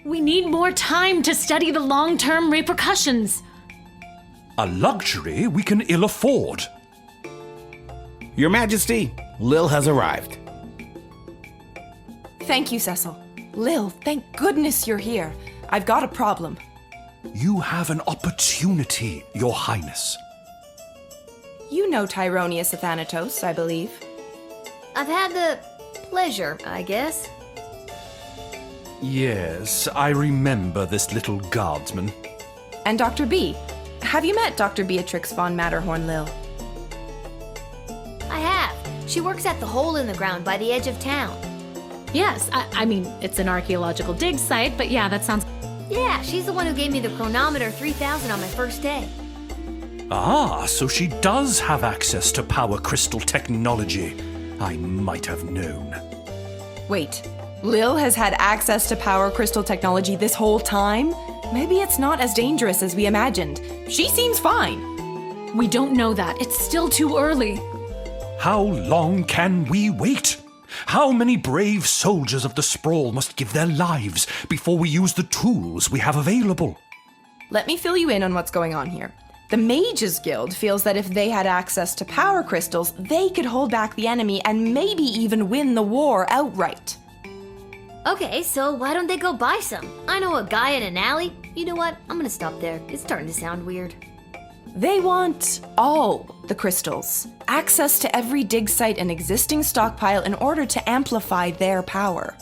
We need more time to study the long-term repercussions. A luxury we can ill afford. Your Majesty, Lil has arrived. Thank you, Cecil. Lil, thank goodness you're here. I've got a problem. You have an opportunity, Your Highness. You know Tyronius of Thanatos, I believe. I've had the pleasure, I guess. Yes, I remember this little guardsman. And Dr. B. Have you met Dr. Beatrix von Matterhorn, Lil? I have. She works at the hole in the ground by the edge of town. Yes, I mean, it's an archaeological dig site, but yeah, that sounds... Yeah, she's the one who gave me the chronometer 3000 on my first day. Ah, so she does have access to power crystal technology. I might have known. Wait, Lil has had access to power crystal technology this whole time? Maybe it's not as dangerous as we imagined. She seems fine. We don't know that. It's still too early. How long can we wait? How many brave soldiers of the Sprawl must give their lives before we use the tools we have available? Let me fill you in on what's going on here. The Mages Guild feels that if they had access to power crystals, they could hold back the enemy and maybe even win the war outright. Okay, so why don't they go buy some? I know a guy in an alley. You know what? I'm gonna stop there. It's starting to sound weird. They want all the crystals. Access to every dig site and existing stockpile in order to amplify their power.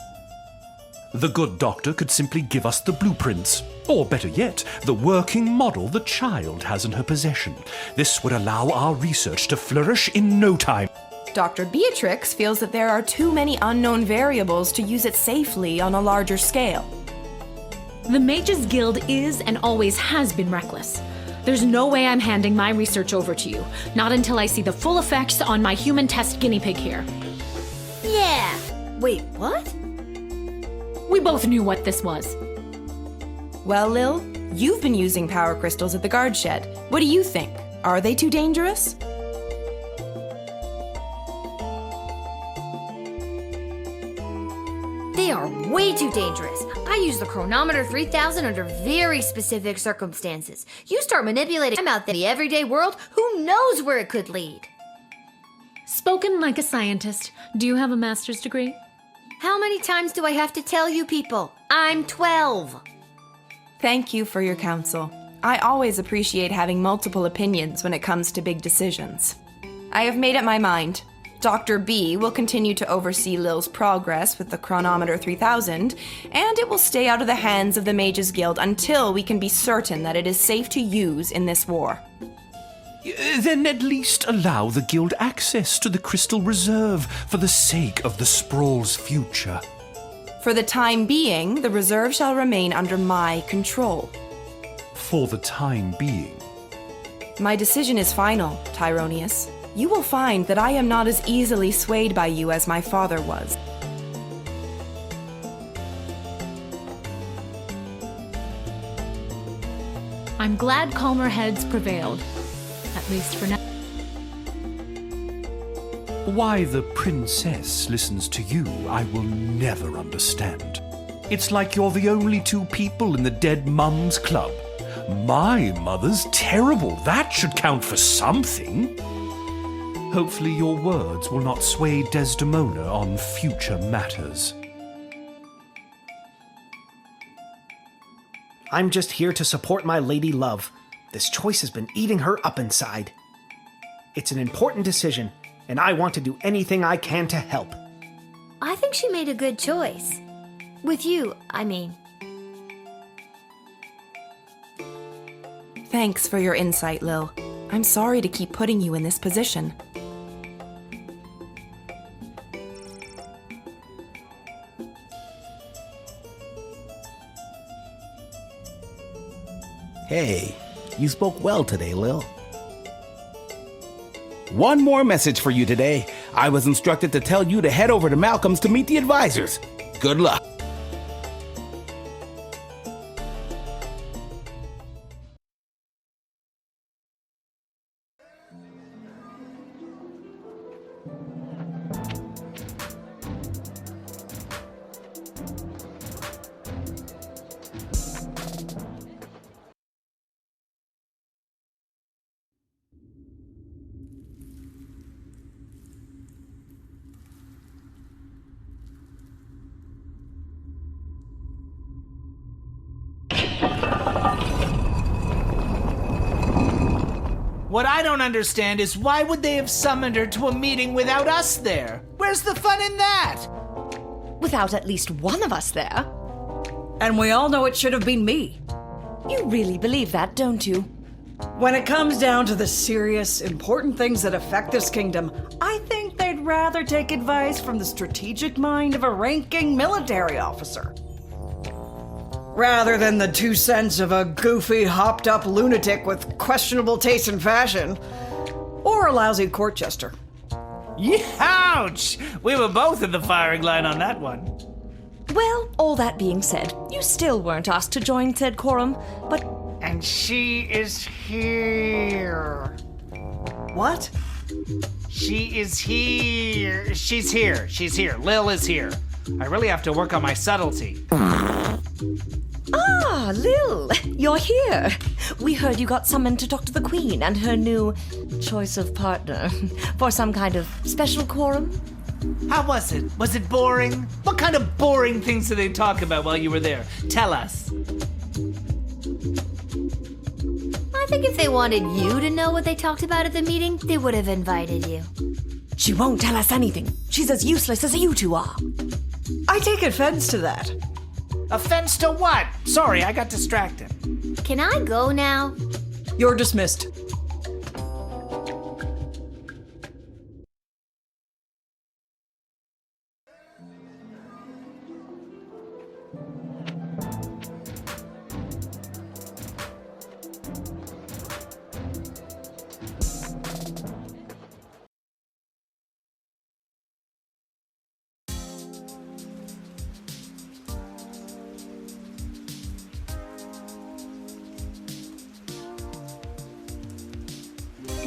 The good doctor could simply give us the blueprints, or better yet, the working model the child has in her possession. This would allow our research to flourish in no time. Dr. Beatrix feels that there are too many unknown variables to use it safely on a larger scale. The Mages Guild is and always has been reckless. There's no way I'm handing my research over to you, not until I see the full effects on my human test guinea pig here. Yeah. Wait, what? We both knew what this was. Well, Lil, you've been using power crystals at the guard shed. What do you think? Are they too dangerous? They are way too dangerous. I use the chronometer 3000 under very specific circumstances. You start manipulating them out there in the everyday world, who knows where it could lead? Spoken like a scientist. Do you have a master's degree? How many times do I have to tell you people? I'm 12. Thank you for your counsel. I always appreciate having multiple opinions when it comes to big decisions. I have made up my mind. Dr. B will continue to oversee Lil's progress with the chronometer 3000, and it will stay out of the hands of the Mages Guild until we can be certain that it is safe to use in this war. Then at least allow the guild access to the crystal reserve for the sake of the Sprawl's future. For the time being, the reserve shall remain under my control. For the time being. My decision is final, Tyronius. You will find that I am not as easily swayed by you as my father was. I'm glad calmer heads prevailed. At least for now. Why the princess listens to you, I will never understand. It's like you're the only two people in the Dead Mums Club. My mother's terrible. That should count for something. Hopefully your words will not sway Desdemona on future matters. I'm just here to support my lady love. This choice has been eating her up inside. It's an important decision, and I want to do anything I can to help. I think she made a good choice. With you, I mean. Thanks for your insight, Lil. I'm sorry to keep putting you in this position. Hey, you spoke well today, Lil. One more message for you today. I was instructed to tell you to head over to Malcolm's to meet the advisors. Good luck. What I don't understand is why would they have summoned her to a meeting without us there? Where's the fun in that? Without at least one of us there. And we all know it should have been me. You really believe that, don't you? When it comes down to the serious, important things that affect this kingdom, I think they'd rather take advice from the strategic mind of a ranking military officer. Rather than the 2 cents of a goofy, hopped-up lunatic with questionable taste in fashion. Or a lousy court jester. Ouch! We were both in the firing line on that one. Well, all that being said, you still weren't asked to join said quorum, but... And she is here. What? She is here. She's here. She's here. Lil is here. I really have to work on my subtlety. Ah, Lil, you're here. We heard you got summoned to talk to the Queen and her new choice of partner for some kind of special quorum. How was it? Was it boring? What kind of boring things did they talk about while you were there? Tell us. I think if they wanted you to know what they talked about at the meeting, they would have invited you. She won't tell us anything. She's as useless as you two are. I take offense to that. Offense to what? Sorry, I got distracted. Can I go now? You're dismissed.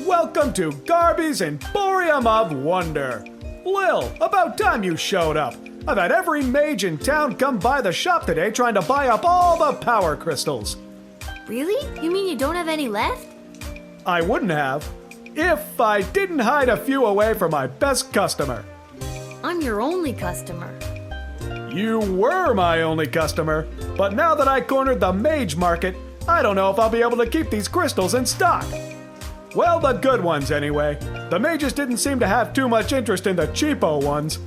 Welcome to Garby's Emporium of Wonder. Lil, about time you showed up. I've had every mage in town come by the shop today trying to buy up all the power crystals. Really? You mean you don't have any left? I wouldn't have if I didn't hide a few away for my best customer. I'm your only customer. You were my only customer, but now that I cornered the mage market, I don't know if I'll be able to keep these crystals in stock. Well, the good ones anyway. The mages didn't seem to have too much interest in the cheapo ones.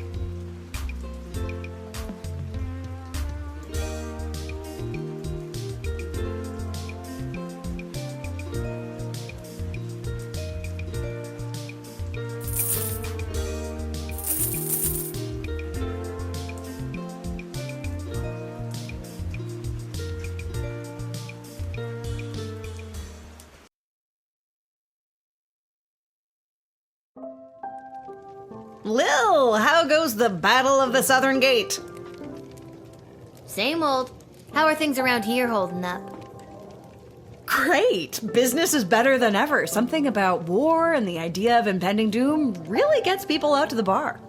Lil, how goes the Battle of the Southern Gate? Same old. How are things around here holding up? Great! Business is better than ever. Something about war and the idea of impending doom really gets people out to the bar.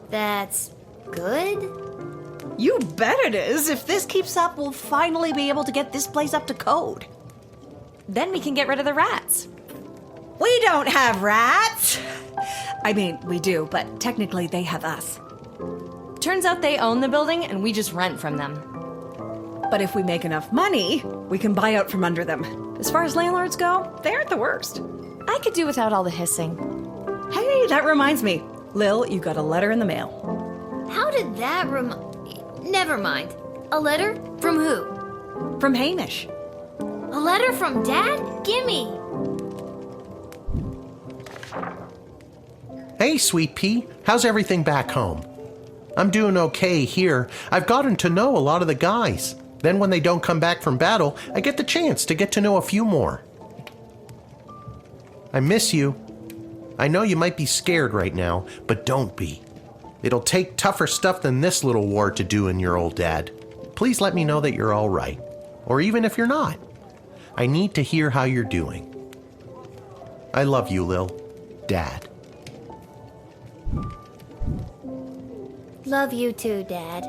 That's good? You bet it is! If this keeps up, we'll finally be able to get this place up to code. Then we can get rid of the rats. We don't have rats! I mean, we do, but technically they have us. Turns out they own the building and we just rent from them. But if we make enough money, we can buy out from under them. As far as landlords go, they aren't the worst. I could do without all the hissing. Hey, that reminds me. Lil, you got a letter in the mail. How did that Never mind. A letter? From who? From Hamish. A letter from Dad? Gimme! Hey, Sweet Pea, how's everything back home? I'm doing okay here. I've gotten to know a lot of the guys. Then when they don't come back from battle, I get the chance to get to know a few more. I miss you. I know you might be scared right now, but don't be. It'll take tougher stuff than this little war to do in your old dad. Please let me know that you're all right. Or even if you're not. I need to hear how you're doing. I love you, Lil. Dad. Love you too, Dad.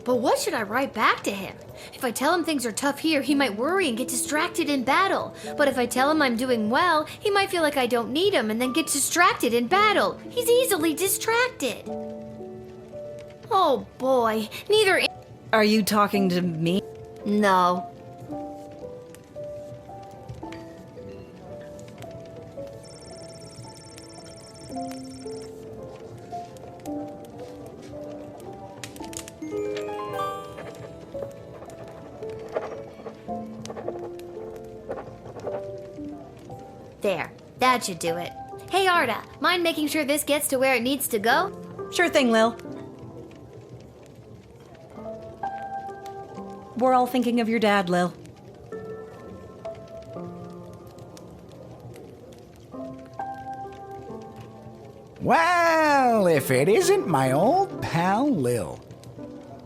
But what should I write back to him? If I tell him things are tough here, he might worry and get distracted in battle. But if I tell him I'm doing well, he might feel like I don't need him and then get distracted in battle. He's easily distracted. Oh boy, neither. Are you talking to me? No. There, that should do it. Hey Arda, mind making sure this gets to where it needs to go? Sure thing, Lil. We're all thinking of your dad, Lil. Well, if it isn't my old pal Lil.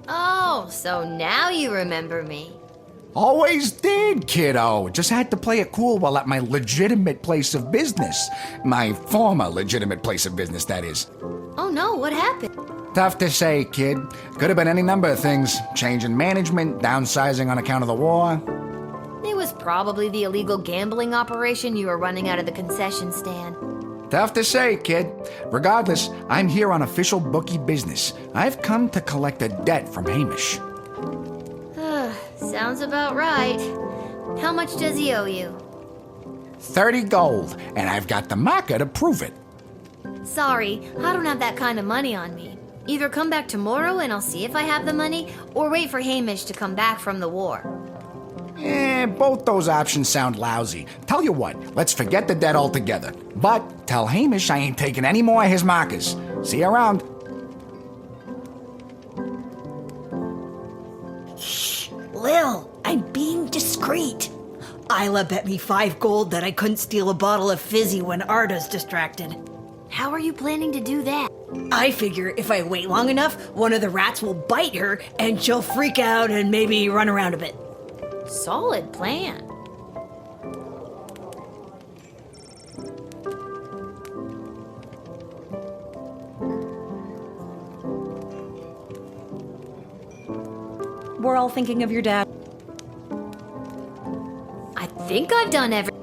Oh, so now you remember me. Always did, kiddo. Just had to play it cool while at my legitimate place of business. My former legitimate place of business, that is. Oh no, what happened? Tough to say, kid. Could have been any number of things. Change in management, downsizing on account of the war. It was probably the illegal gambling operation you were running out of the concession stand. Tough to say, kid. Regardless, I'm here on official bookie business. I've come to collect a debt from Hamish. Sounds about right. How much does he owe you? 30 gold, and I've got the marker to prove it. Sorry, I don't have that kind of money on me. Either come back tomorrow and I'll see if I have the money, or wait for Hamish to come back from the war. Both those options sound lousy. Tell you what, let's forget the debt altogether. But tell Hamish I ain't taking any more of his markers. See you around. Lil, I'm being discreet. Isla bet me 5 gold that I couldn't steal a bottle of fizzy when Arda's distracted. How are you planning to do that? I figure if I wait long enough, one of the rats will bite her and she'll freak out and maybe run around a bit. Solid plan. We're all thinking of your dad. I think I've done everything.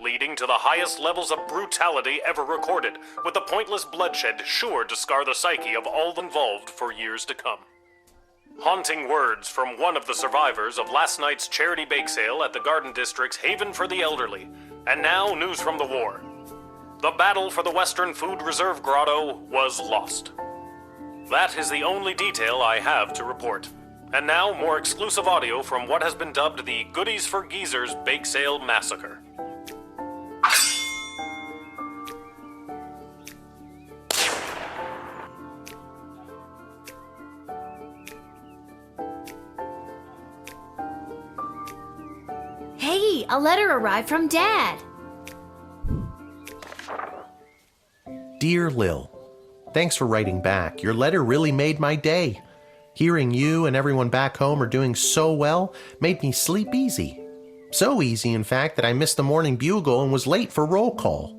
Leading to the highest levels of brutality ever recorded, with the pointless bloodshed sure to scar the psyche of all involved for years to come. Haunting words from one of the survivors of last night's charity bake sale at the Garden District's Haven for the Elderly, and now news from the war. The battle for the Western Food Reserve Grotto was lost. That is the only detail I have to report. And now, more exclusive audio from what has been dubbed the Goodies for Geezers Bake Sale Massacre. Hey, a letter arrived from Dad. Dear Lil, thanks for writing back. Your letter really made my day. Hearing you and everyone back home are doing so well made me sleep easy. So easy, in fact, that I missed the morning bugle and was late for roll call.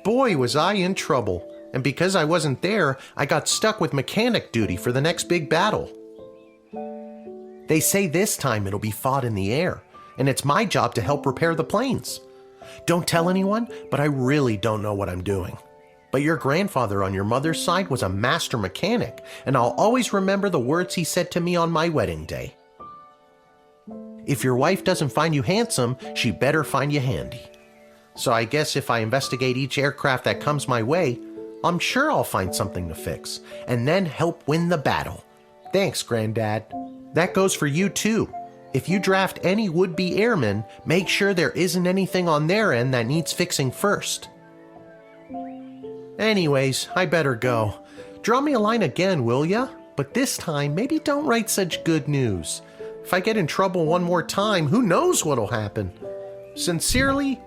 Boy, was I in trouble, and because I wasn't there, I got stuck with mechanic duty for the next big battle. They say this time it'll be fought in the air, and it's my job to help repair the planes. Don't tell anyone, but I really don't know what I'm doing. But your grandfather on your mother's side was a master mechanic, and I'll always remember the words he said to me on my wedding day. If your wife doesn't find you handsome, she better find you handy. So I guess if I investigate each aircraft that comes my way, I'm sure I'll find something to fix, and then help win the battle. Thanks, Granddad. That goes for you too. If you draft any would-be airmen, make sure there isn't anything on their end that needs fixing first. Anyways, I better go. Draw me a line again, will ya? But this time, maybe don't write such good news. If I get in trouble one more time, who knows what'll happen? Sincerely...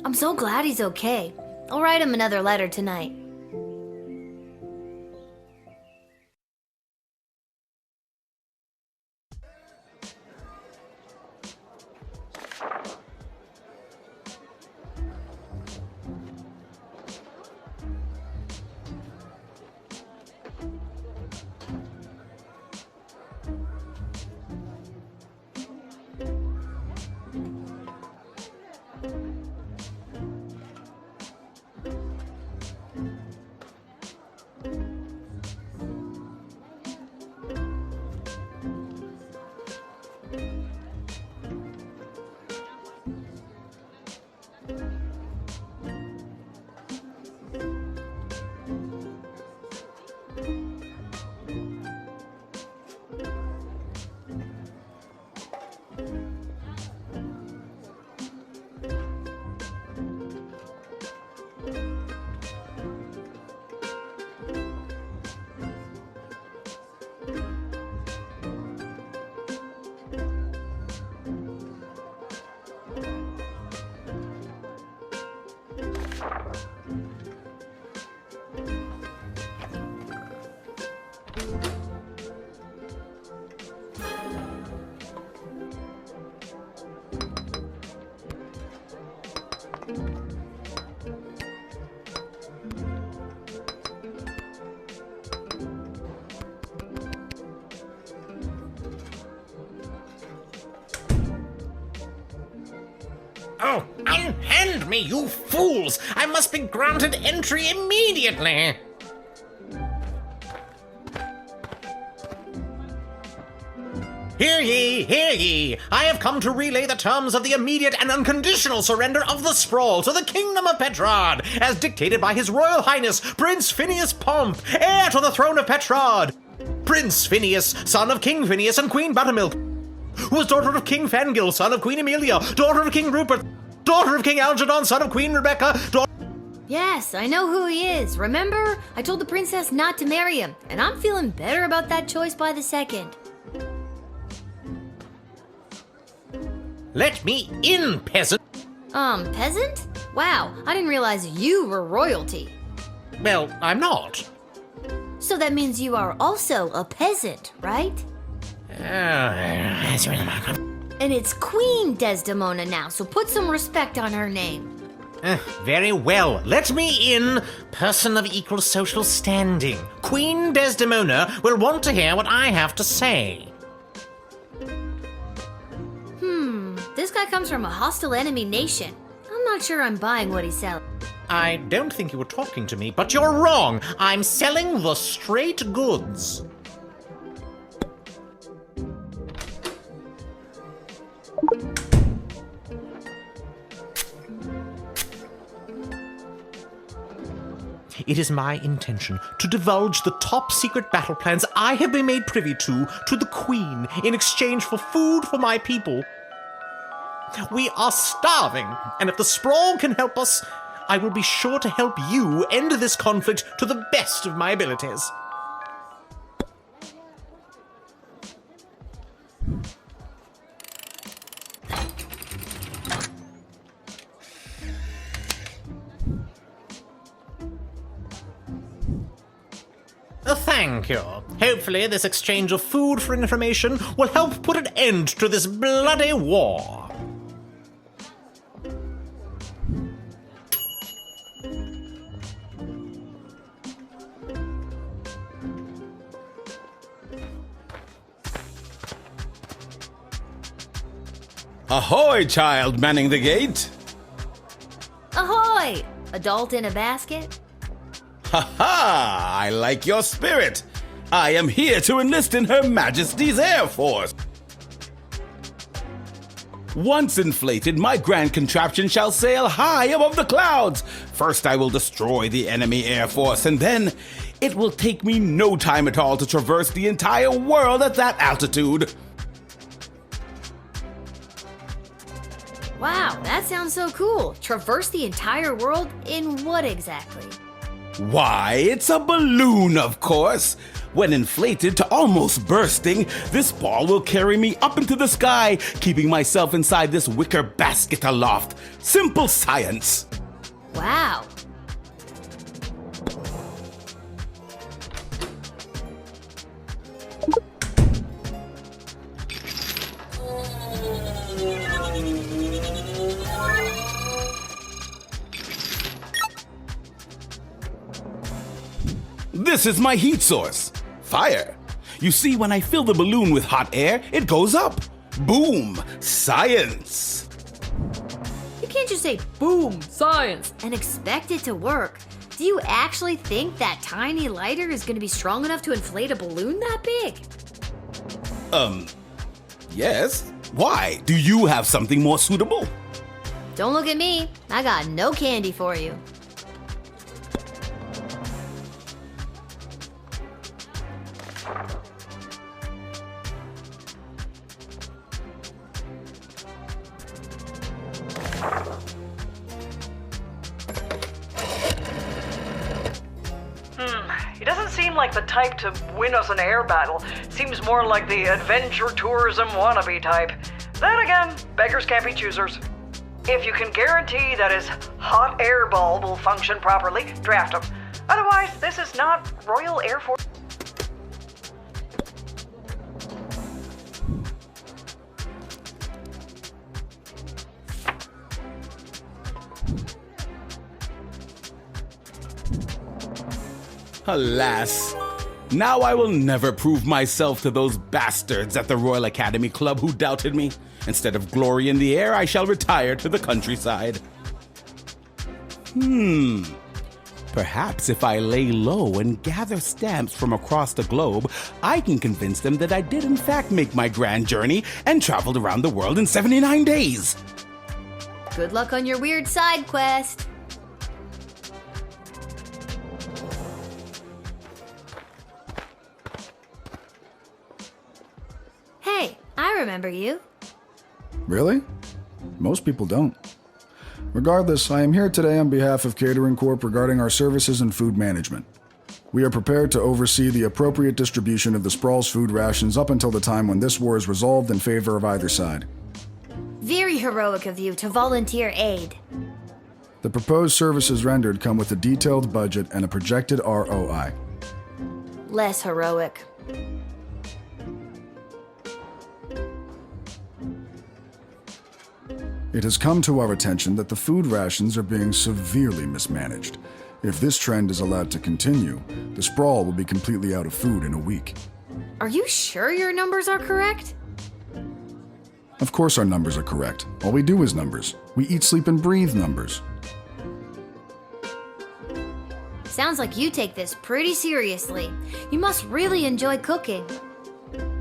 I'm so glad he's okay. I'll write him another letter tonight. Oh, unhand me, you fools! I must be granted entry immediately! Hear ye, hear ye! I have come to relay the terms of the immediate and unconditional surrender of the sprawl to the Kingdom of Petrod, as dictated by His Royal Highness, Prince Phineas Pomp, heir to the throne of Petrod! Prince Phineas, son of King Phineas and Queen Buttermilk, who was daughter of King Fangil, son of Queen Amelia, daughter of King Rupert, daughter of King Algernon, son of Queen Rebecca, Yes, I know who he is. Remember? I told the princess not to marry him, and I'm feeling better about that choice by the second. Let me in, peasant! Peasant? Wow, I didn't realize you were royalty. Well, I'm not. So that means you are also a peasant, right? And And it's Queen Desdemona now, so put some respect on her name. Very well. Let me in, person of equal social standing. Queen Desdemona will want to hear what I have to say. This guy comes from a hostile enemy nation. I'm not sure I'm buying what he's selling. I don't think you were talking to me, but you're wrong. I'm selling the straight goods. It is my intention to divulge the top secret battle plans I have been made privy to the Queen in exchange for food for my people. We are starving, and if the Sprawl can help us, I will be sure to help you end this conflict to the best of my abilities. Thank you. Hopefully this exchange of food for information will help put an end to this bloody war. Ahoy, child manning the gate! Ahoy! Adult in a basket? Ha ha! I like your spirit! I am here to enlist in Her Majesty's Air Force! Once inflated, my grand contraption shall sail high above the clouds! First I will destroy the enemy air force, and then it will take me no time at all to traverse the entire world at that altitude! Wow, that sounds so cool. Traverse the entire world in what exactly? Why, it's a balloon, of course! When inflated to almost bursting, this ball will carry me up into the sky, keeping myself inside this wicker basket aloft. Simple science! Wow. This is my heat source. Fire. You see, when I fill the balloon with hot air, it goes up. Boom! Science! You can't just say, boom, science, and expect it to work. Do you actually think that tiny lighter is going to be strong enough to inflate a balloon that big? Yes. Why? Do you have something more suitable? Don't look at me. I got no candy for you. He doesn't seem like the type to win us an air battle. Seems more like the adventure tourism wannabe type. Then again, beggars can't be choosers. If you can guarantee that his hot air bulb will function properly, draft him. Otherwise, this is not Royal Air Force. Alas, now I will never prove myself to those bastards at the Royal Academy Club who doubted me. Instead of glory in the air, I shall retire to the countryside. Perhaps if I lay low and gather stamps from across the globe, I can convince them that I did in fact make my grand journey and traveled around the world in 79 days. Good luck on your weird side quest. Hey, I remember you. Really? Most people don't. Regardless, I am here today on behalf of Catering Corp regarding our services and food management. We are prepared to oversee the appropriate distribution of the Sprawl's food rations up until the time when this war is resolved in favor of either side. Very heroic of you to volunteer aid. The proposed services rendered come with a detailed budget and a projected ROI. Less heroic. It has come to our attention that the food rations are being severely mismanaged. If this trend is allowed to continue, the sprawl will be completely out of food in a week. Are you sure your numbers are correct? Of course our numbers are correct. All we do is numbers. We eat, sleep, and breathe numbers. Sounds like you take this pretty seriously. You must really enjoy cooking.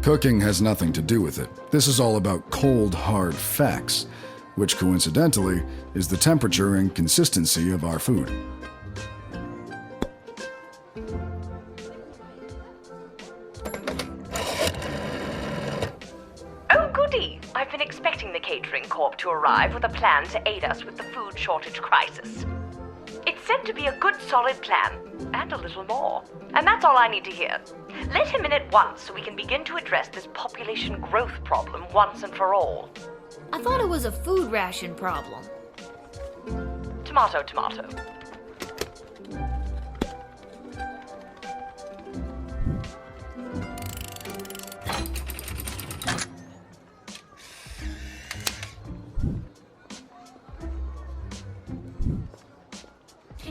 Cooking has nothing to do with it. This is all about cold, hard facts, which coincidentally is the temperature and consistency of our food. Oh, goody! I've been expecting the catering corp to arrive with a plan to aid us with the food shortage crisis. It's said to be a good, solid plan, and a little more. And that's all I need to hear. Let him in at once so we can begin to address this population growth problem once and for all. I thought it was a food ration problem. Tomato, tomato.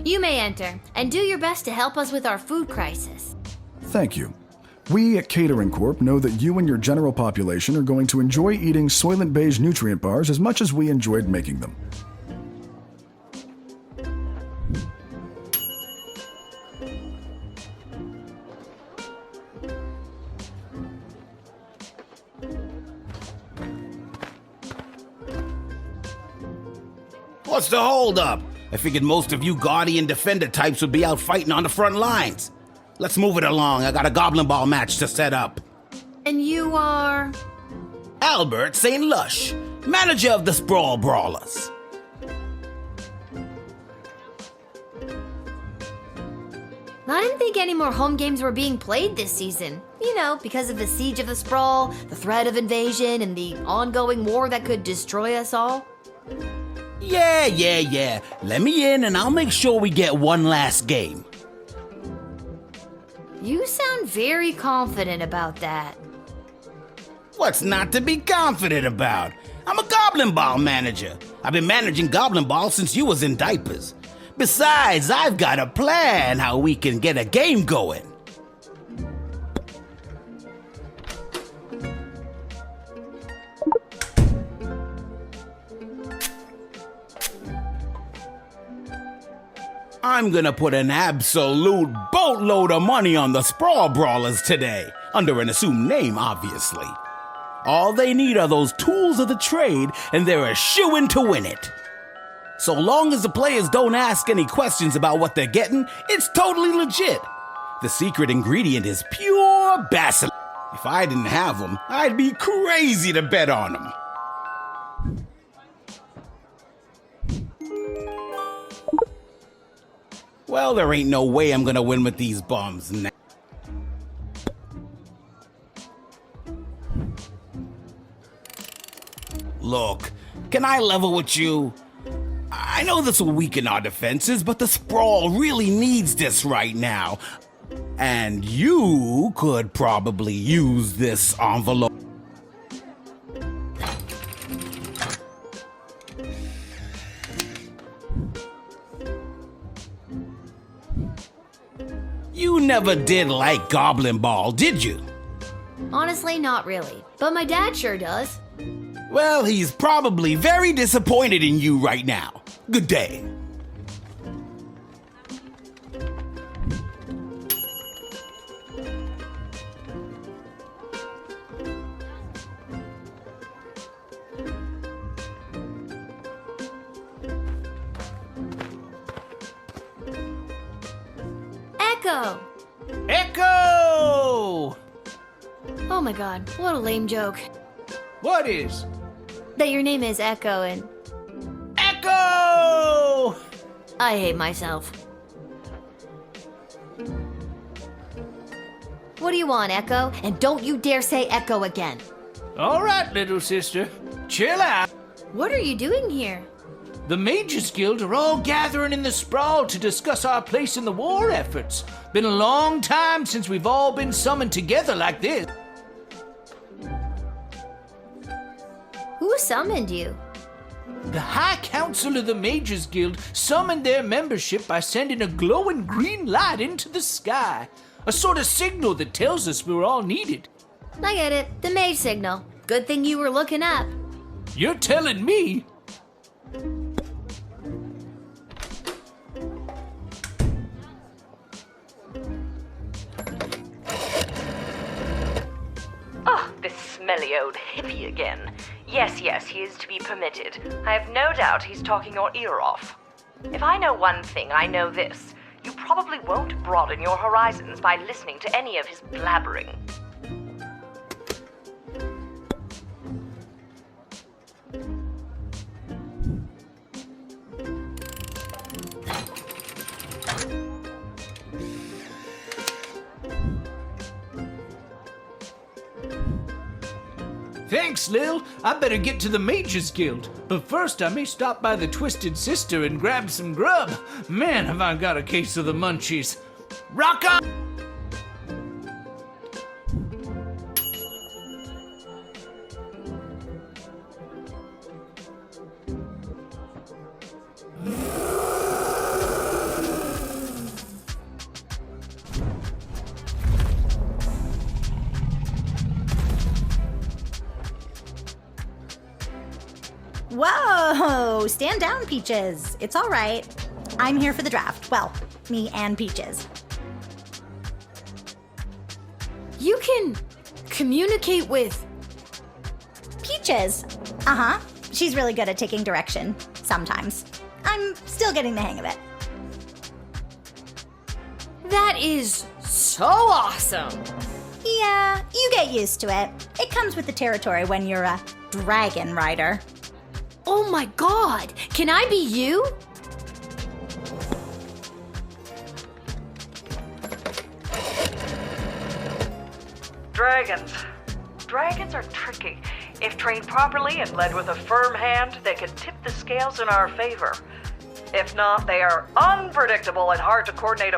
You may enter, and do your best to help us with our food crisis. Thank you. We at Catering Corp know that you and your general population are going to enjoy eating Soylent Beige nutrient bars as much as we enjoyed making them. What's the holdup? I figured most of you Guardian Defender types would be out fighting on the front lines. Let's move it along. I got a Goblin Ball match to set up. And you are? Albert St. Lush, manager of the Sprawl Brawlers. I didn't think any more home games were being played this season. You know, because of the siege of the Sprawl, the threat of invasion, and the ongoing war that could destroy us all. Yeah. Let me in and I'll make sure we get one last game. You sound very confident about that. What's not to be confident about? I'm a Goblin Ball manager. I've been managing Goblin Ball since you was in diapers. Besides, I've got a plan how we can get a game going. I'm gonna put an absolute boatload of money on the Sprawl Brawlers today, under an assumed name, obviously. All they need are those tools of the trade, and they're a shoo-in to win it. So long as the players don't ask any questions about what they're getting, it's totally legit. The secret ingredient is pure basilisk. If I didn't have them, I'd be crazy to bet on them. Well, there ain't no way I'm gonna win with these bums now. Look, can I level with you? I know this will weaken our defenses, but the Sprawl really needs this right now. And you could probably use this envelope. You never did like Goblin Ball, did you? Honestly, not really. But my dad sure does. Well, he's probably very disappointed in you right now. Good day. Echo! Echo! Oh my god, what a lame joke. What is? That your name is Echo and... Echo! I hate myself. What do you want, Echo? And don't you dare say Echo again. All right, little sister. Chill out. What are you doing here? The Mages Guild are all gathering in the Sprawl to discuss our place in the war efforts. Been a long time since we've all been summoned together like this. Who summoned you? The High Council of the Mages Guild summoned their membership by sending a glowing green light into the sky. A sort of signal that tells us we're all needed. I get it. The mage signal. Good thing you were looking up. You're telling me? Oh, this smelly old hippie again. Yes, he is to be permitted. I have no doubt he's talking your ear off. If I know one thing, I know this. You probably won't broaden your horizons by listening to any of his blabbering. Thanks, Lil. I better get to the Mages Guild. But first, I may stop by the Twisted Sister and grab some grub. Man, have I got a case of the munchies. Rock on! Whoa! Stand down, Peaches. It's all right. I'm here for the draft. Well, me and Peaches. You can communicate with Peaches? Uh-huh. She's really good at taking direction. Sometimes. I'm still getting the hang of it. That is so awesome! Yeah, you get used to it. It comes with the territory when you're a dragon rider. Oh my god! Can I be you? Dragons. Dragons are tricky. If trained properly and led with a firm hand, they can tip the scales in our favor. If not, they are unpredictable and hard to coordinate.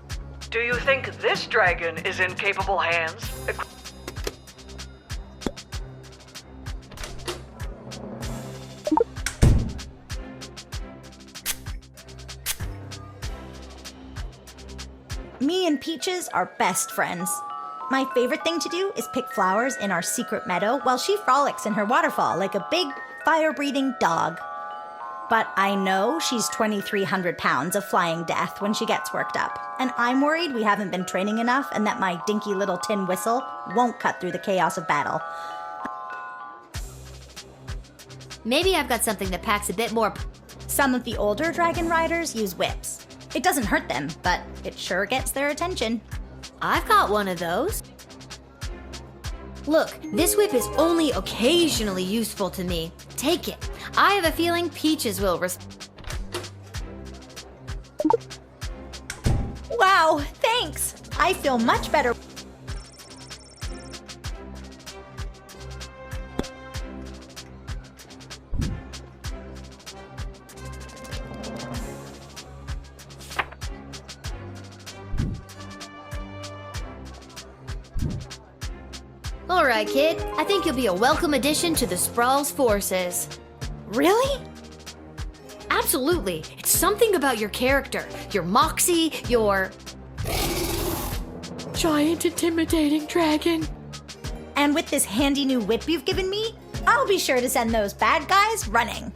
Do you think this dragon is in capable hands? Me and Peaches are best friends. My favorite thing to do is pick flowers in our secret meadow while she frolics in her waterfall like a big, fire-breathing dog. But I know she's 2,300 pounds of flying death when she gets worked up, and I'm worried we haven't been training enough and that my dinky little tin whistle won't cut through the chaos of battle. Maybe I've got something that packs a bit more. Some of the older dragon riders use whips. It doesn't hurt them, but it sure gets their attention. I've got one of those. Look, this whip is only occasionally useful to me. Take it. I have a feeling Peaches will Wow, thanks! I feel much better. All right, kid. I think you'll be a welcome addition to the Sprawl's forces. Really? Absolutely. It's something about your character, your moxie, your giant intimidating dragon. And with this handy new whip you've given me, I'll be sure to send those bad guys running.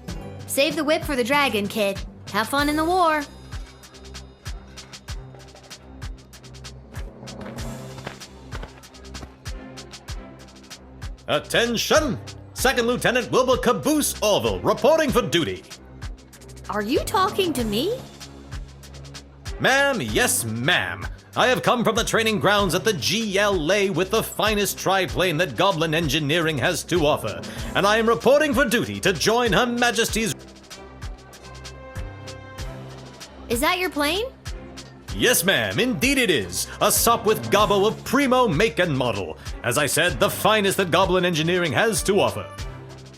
Save the whip for the dragon, kid. Have fun in the war. Attention! Second Lieutenant Wilbur Caboose Orville, reporting for duty. Are you talking to me? Ma'am, yes, ma'am. I have come from the training grounds at the GLA with the finest triplane that Goblin Engineering has to offer, and I am reporting for duty to join Her Majesty's... Is that your plane? Yes, ma'am, indeed it is. A sup with gobbo of primo make and model. As I said, the finest that Goblin Engineering has to offer.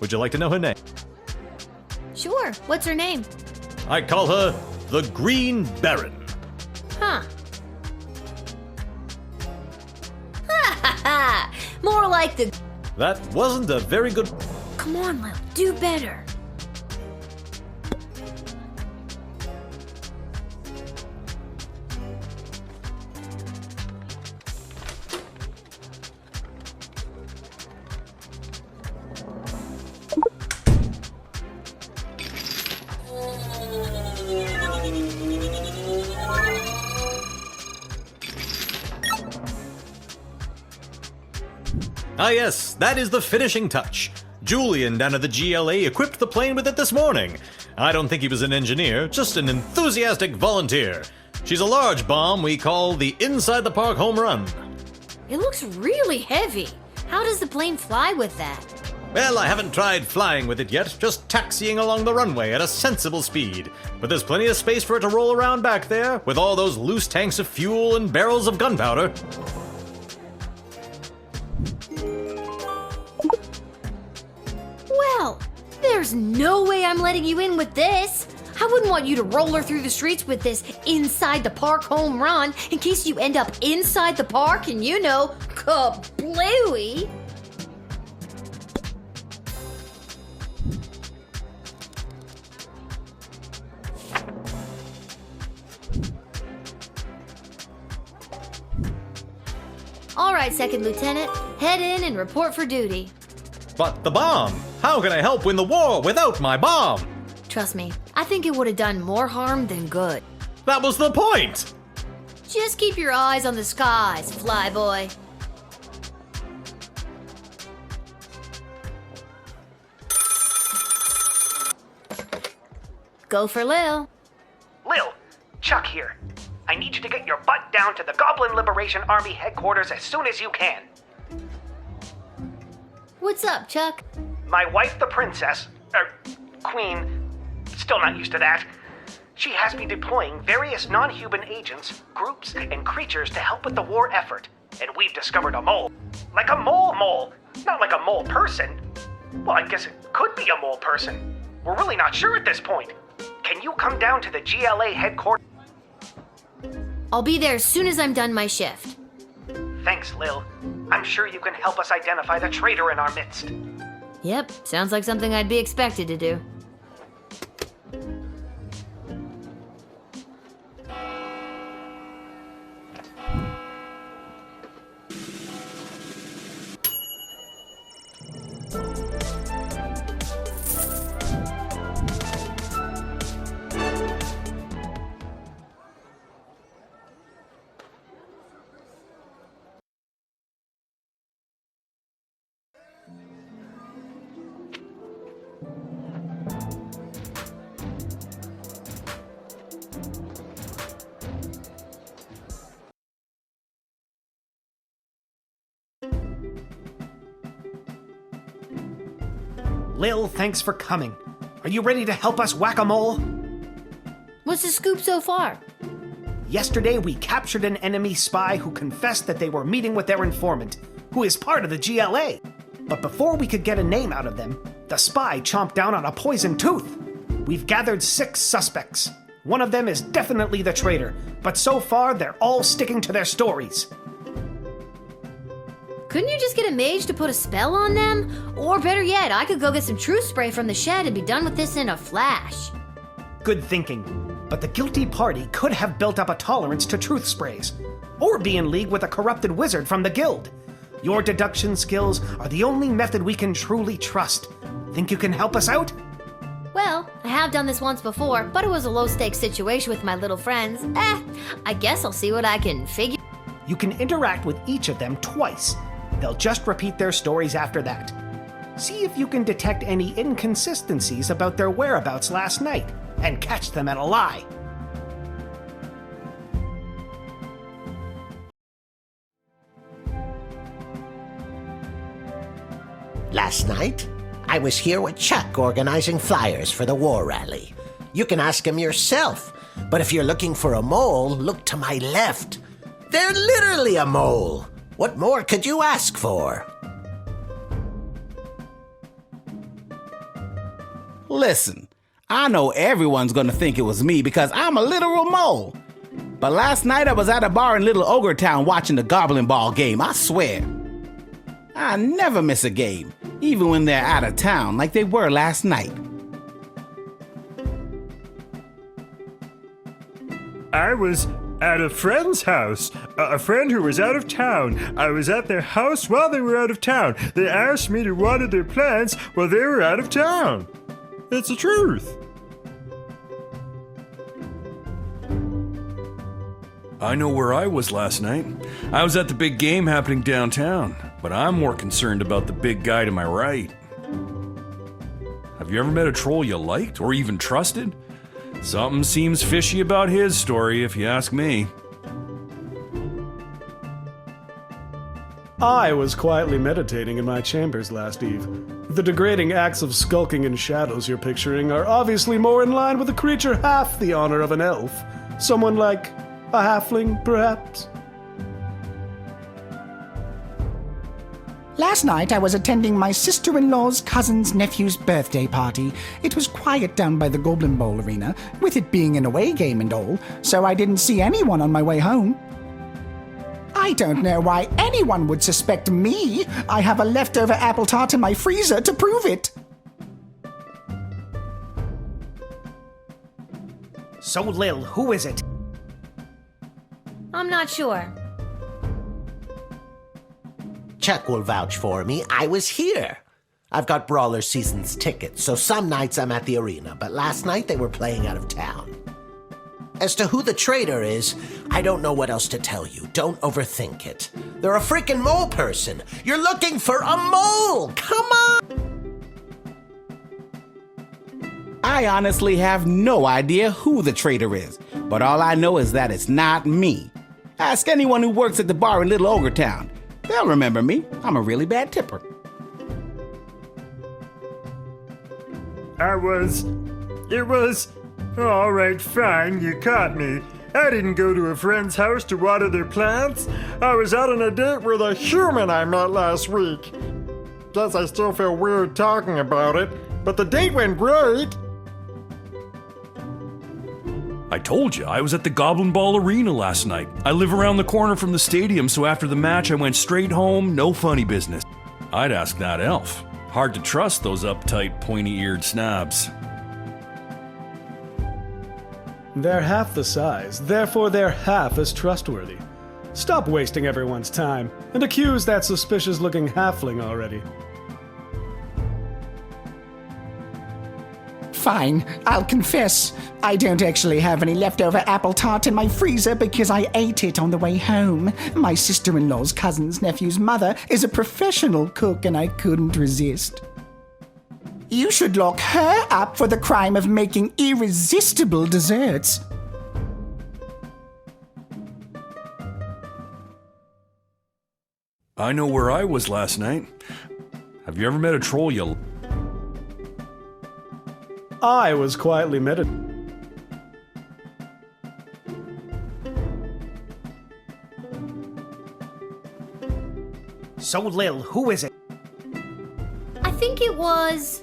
Would you like to know her name? Sure. What's her name? I call her the Green Baron. Huh. Ha ha ha! More like the... That wasn't a very good... Come on, Lil. Do better. Ah yes, that is the finishing touch. Julian down at the GLA equipped the plane with it this morning. I don't think he was an engineer, just an enthusiastic volunteer. She's a large bomb we call the Inside the Park Home Run. It looks really heavy. How does the plane fly with that? Well, I haven't tried flying with it yet, just taxiing along the runway at a sensible speed. But there's plenty of space for it to roll around back there, with all those loose tanks of fuel and barrels of gunpowder. Well, there's no way I'm letting you in with this. I wouldn't want you to roll her through the streets with this Inside the Park home run in case you end up inside the park and, you know, kablooey. All right, Second Lieutenant, head in and report for duty. But the bomb! How can I help win the war without my bomb? Trust me, I think it would have done more harm than good. That was the point! Just keep your eyes on the skies, flyboy. Go for Lil. Lil, Chuck here. I need you to get your butt down to the Goblin Liberation Army headquarters as soon as you can. What's up, Chuck? My wife, the princess, queen, still not used to that. She has me deploying various non-human agents, groups, and creatures to help with the war effort. And we've discovered a mole. Like a mole. Not like a mole person. Well, I guess it could be a mole person. We're really not sure at this point. Can you come down to the GLA headquarters? I'll be there as soon as I'm done my shift. Thanks, Lil. I'm sure you can help us identify the traitor in our midst. Yep, sounds like something I'd be expected to do. Lil, thanks for coming. Are you ready to help us whack-a-mole? What's the scoop so far? Yesterday, we captured an enemy spy who confessed that they were meeting with their informant, who is part of the GLA. But before we could get a name out of them, the spy chomped down on a poisoned tooth. We've gathered 6 suspects. One of them is definitely the traitor, but so far they're all sticking to their stories. Couldn't you just get a mage to put a spell on them? Or better yet, I could go get some truth spray from the shed and be done with this in a flash. Good thinking. But the guilty party could have built up a tolerance to truth sprays, or be in league with a corrupted wizard from the guild. Your deduction skills are the only method we can truly trust. Think you can help us out? Well, I have done this once before, but it was a low-stakes situation with my little friends. I guess I'll see what I can figure. You can interact with each of them twice. They'll just repeat their stories after that. See if you can detect any inconsistencies about their whereabouts last night, and catch them at a lie. Last night, I was here with Chuck organizing flyers for the war rally. You can ask him yourself, but if you're looking for a mole, look to my left. They're literally a mole. What more could you ask for? Listen, I know everyone's gonna think it was me because I'm a literal mole. But last night I was at a bar in Little Ogre Town watching the Goblin Ball game, I swear. I never miss a game, even when they're out of town like they were last night. I was at a friend's house, a friend who was out of town. I was at their house while they were out of town. They asked me to water their plants while they were out of town. It's the truth. I know where I was last night. I was at the big game happening downtown. But I'm more concerned about the big guy to my right. Have you ever met a troll you liked or even trusted? Something seems fishy about his story, if you ask me. I was quietly meditating in my chambers last eve. The degrading acts of skulking in shadows you're picturing are obviously more in line with a creature half the honor of an elf. Someone like a halfling, perhaps? Last night I was attending my sister-in-law's cousin's nephew's birthday party. It was quiet down by the Goblin Bowl arena, with it being an away game and all, so I didn't see anyone on my way home. I don't know why anyone would suspect me. I have a leftover apple tart in my freezer to prove it. So, Lil, who is it? I'm not sure. Chuck will vouch for me. I was here. I've got Brawler Seasons tickets, so some nights I'm at the arena, but last night they were playing out of town. As to who the traitor is, I don't know what else to tell you. Don't overthink it. They're a freaking mole person. You're looking for a mole! Come on! I honestly have no idea who the traitor is, but all I know is that it's not me. Ask anyone who works at the bar in Little Ogre Town. They'll remember me. I'm a really bad tipper. It was... All right, fine, you caught me. I didn't go to a friend's house to water their plants. I was out on a date with a human I met last week. Guess I still feel weird talking about it, but the date went great. I told you, I was at the Goblin Ball Arena last night. I live around the corner from the stadium, so after the match I went straight home, no funny business. I'd ask that elf. Hard to trust those uptight, pointy-eared snobs. They're half the size, therefore they're half as trustworthy. Stop wasting everyone's time, and accuse that suspicious-looking halfling already. Fine, I'll confess. I don't actually have any leftover apple tart in my freezer because I ate it on the way home. My sister-in-law's cousin's nephew's mother is a professional cook and I couldn't resist. You should lock her up for the crime of making irresistible desserts. I know where I was last night. Have you ever met a troll you... I was quietly meditating. So, Lil, who is it? I think it was...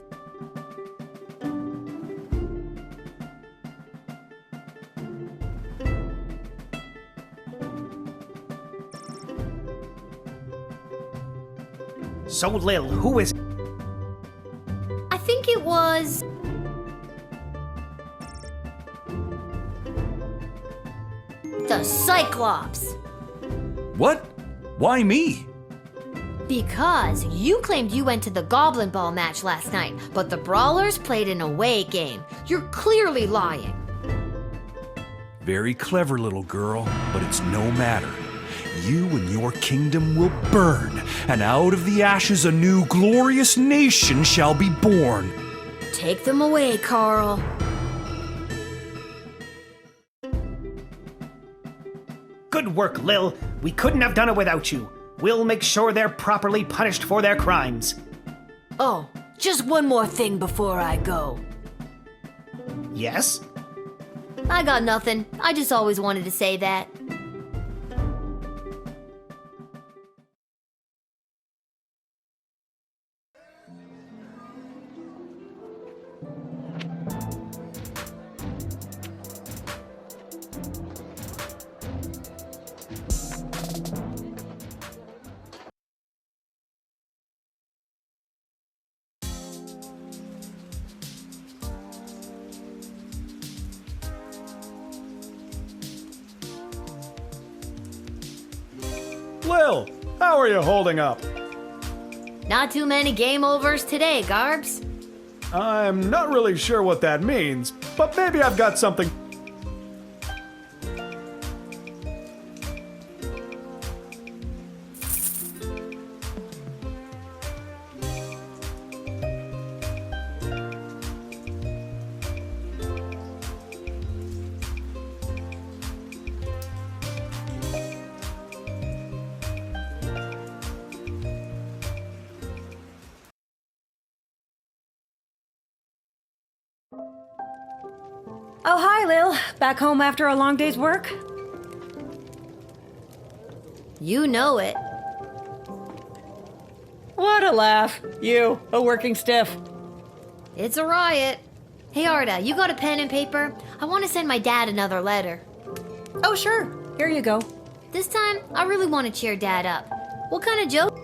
So, Lil, who is it? I think it was... the Cyclops. What? Why me? Because you claimed you went to the Goblin Ball match last night, but the Brawlers played an away game. You're clearly lying. Very clever, little girl, but it's no matter. You and your kingdom will burn, and out of the ashes a new glorious nation shall be born. Take them away, Carl. Good work, Lil. We couldn't have done it without you. We'll make sure they're properly punished for their crimes. Oh, just one more thing before I go. Yes? I got nothing. I just always wanted to say that. Lil, how are you holding up? Not too many game overs today, Garbs. I'm not really sure what that means, but maybe I've got something. Oh, hi, Lil. Back home after a long day's work? You know it. What a laugh. You, a working stiff. It's a riot. Hey, Arda, you got a pen and paper? I want to send my dad another letter. Oh, sure. Here you go. This time, I really want to cheer Dad up. What kind of joke?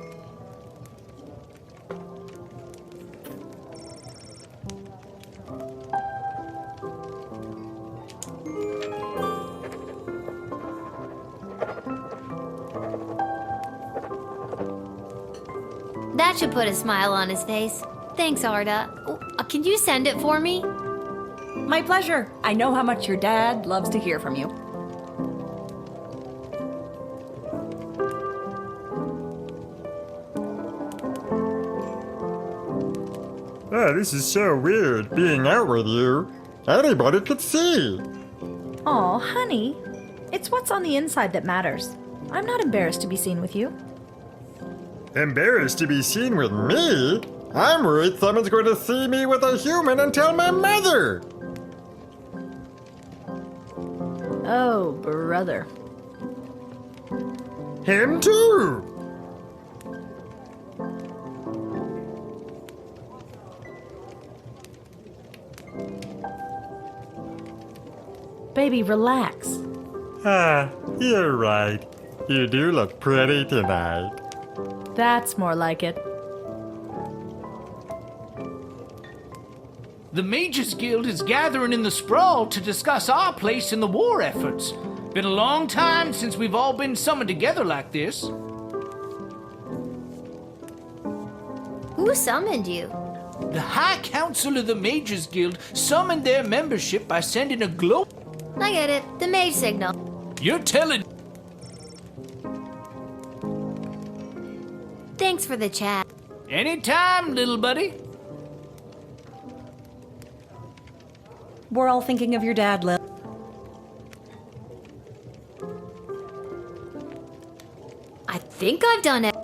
That should put a smile on his face. Thanks, Arda. Can you send it for me? My pleasure. I know how much your dad loves to hear from you. Oh, this is so weird, being out with you. Anybody could see. Aw, honey. It's what's on the inside that matters. I'm not embarrassed to be seen with you. Embarrassed to be seen with me? I'm worried someone's going to see me with a human and tell my mother. Oh, brother. Him too. Baby, relax. Ah, you're right. You do look pretty tonight. That's more like it. The Mages Guild is gathering in the sprawl to discuss our place in the war efforts. Been a long time since we've all been summoned together like this. Who summoned you? The High Council of the Mages Guild summoned their membership by sending a glow. I get it. The mage signal. You're telling. Thanks for the chat. Anytime, little buddy. We're all thinking of your dad, Lil. I think I've done it.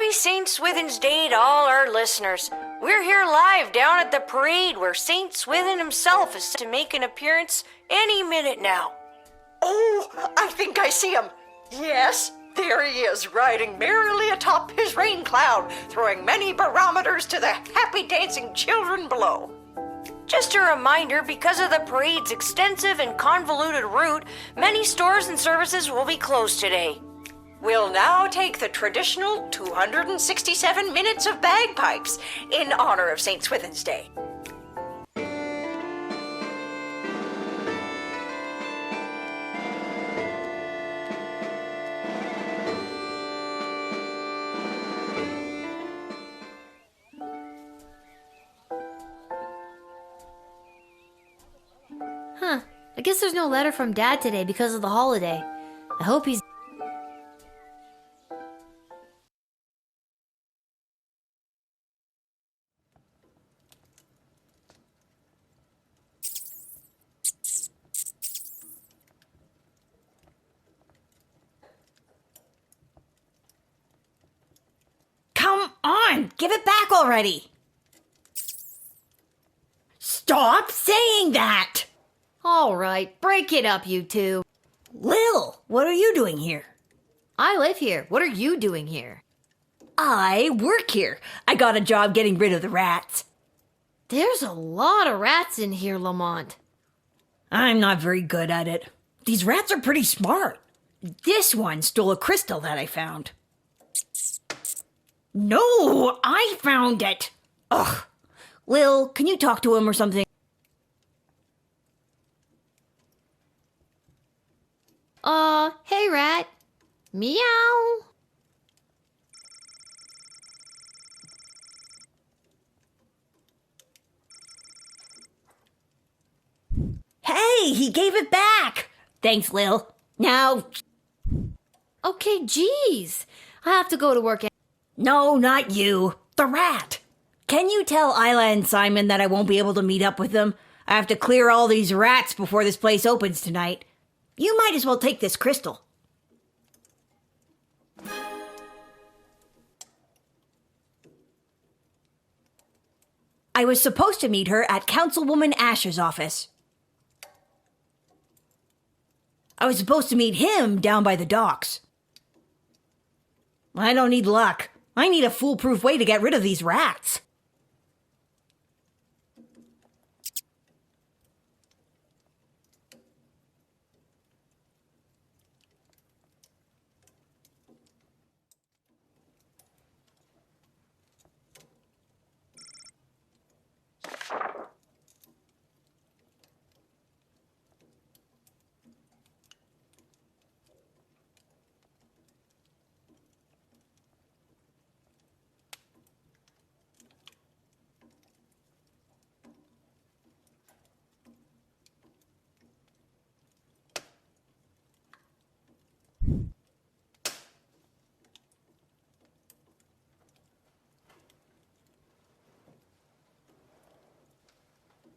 Happy St. Swithin's Day to all our listeners. We're here live down at the parade where St. Swithin himself is set to make an appearance any minute now. Oh, I think I see him. Yes, there he is, riding merrily atop his rain cloud, throwing many barometers to the happy dancing children below. Just a reminder, because of the parade's extensive and convoluted route, many stores and services will be closed today. We'll now take the traditional 267 minutes of bagpipes in honor of St. Swithin's Day. Huh. I guess there's no letter from Dad today because of the holiday. I hope he's... Come on, give it back already. Stop saying that. All right, break it up, you two. Lil, what are you doing here? I live here. What are you doing here? I work here. I got a job getting rid of the rats. There's a lot of rats in here, Lamont. I'm not very good at it. These rats are pretty smart. This one stole a crystal that I found. No, I found it. Ugh. Lil, can you talk to him or something? Hey, rat. Meow. Hey, he gave it back. Thanks, Lil. Now... Okay, geez. I have to go to work. No, not you. The rat. Can you tell Isla and Simon that I won't be able to meet up with them? I have to clear all these rats before this place opens tonight. You might as well take this crystal. I was supposed to meet her at Councilwoman Asher's office. I was supposed to meet him down by the docks. I don't need luck. I need a foolproof way to get rid of these rats.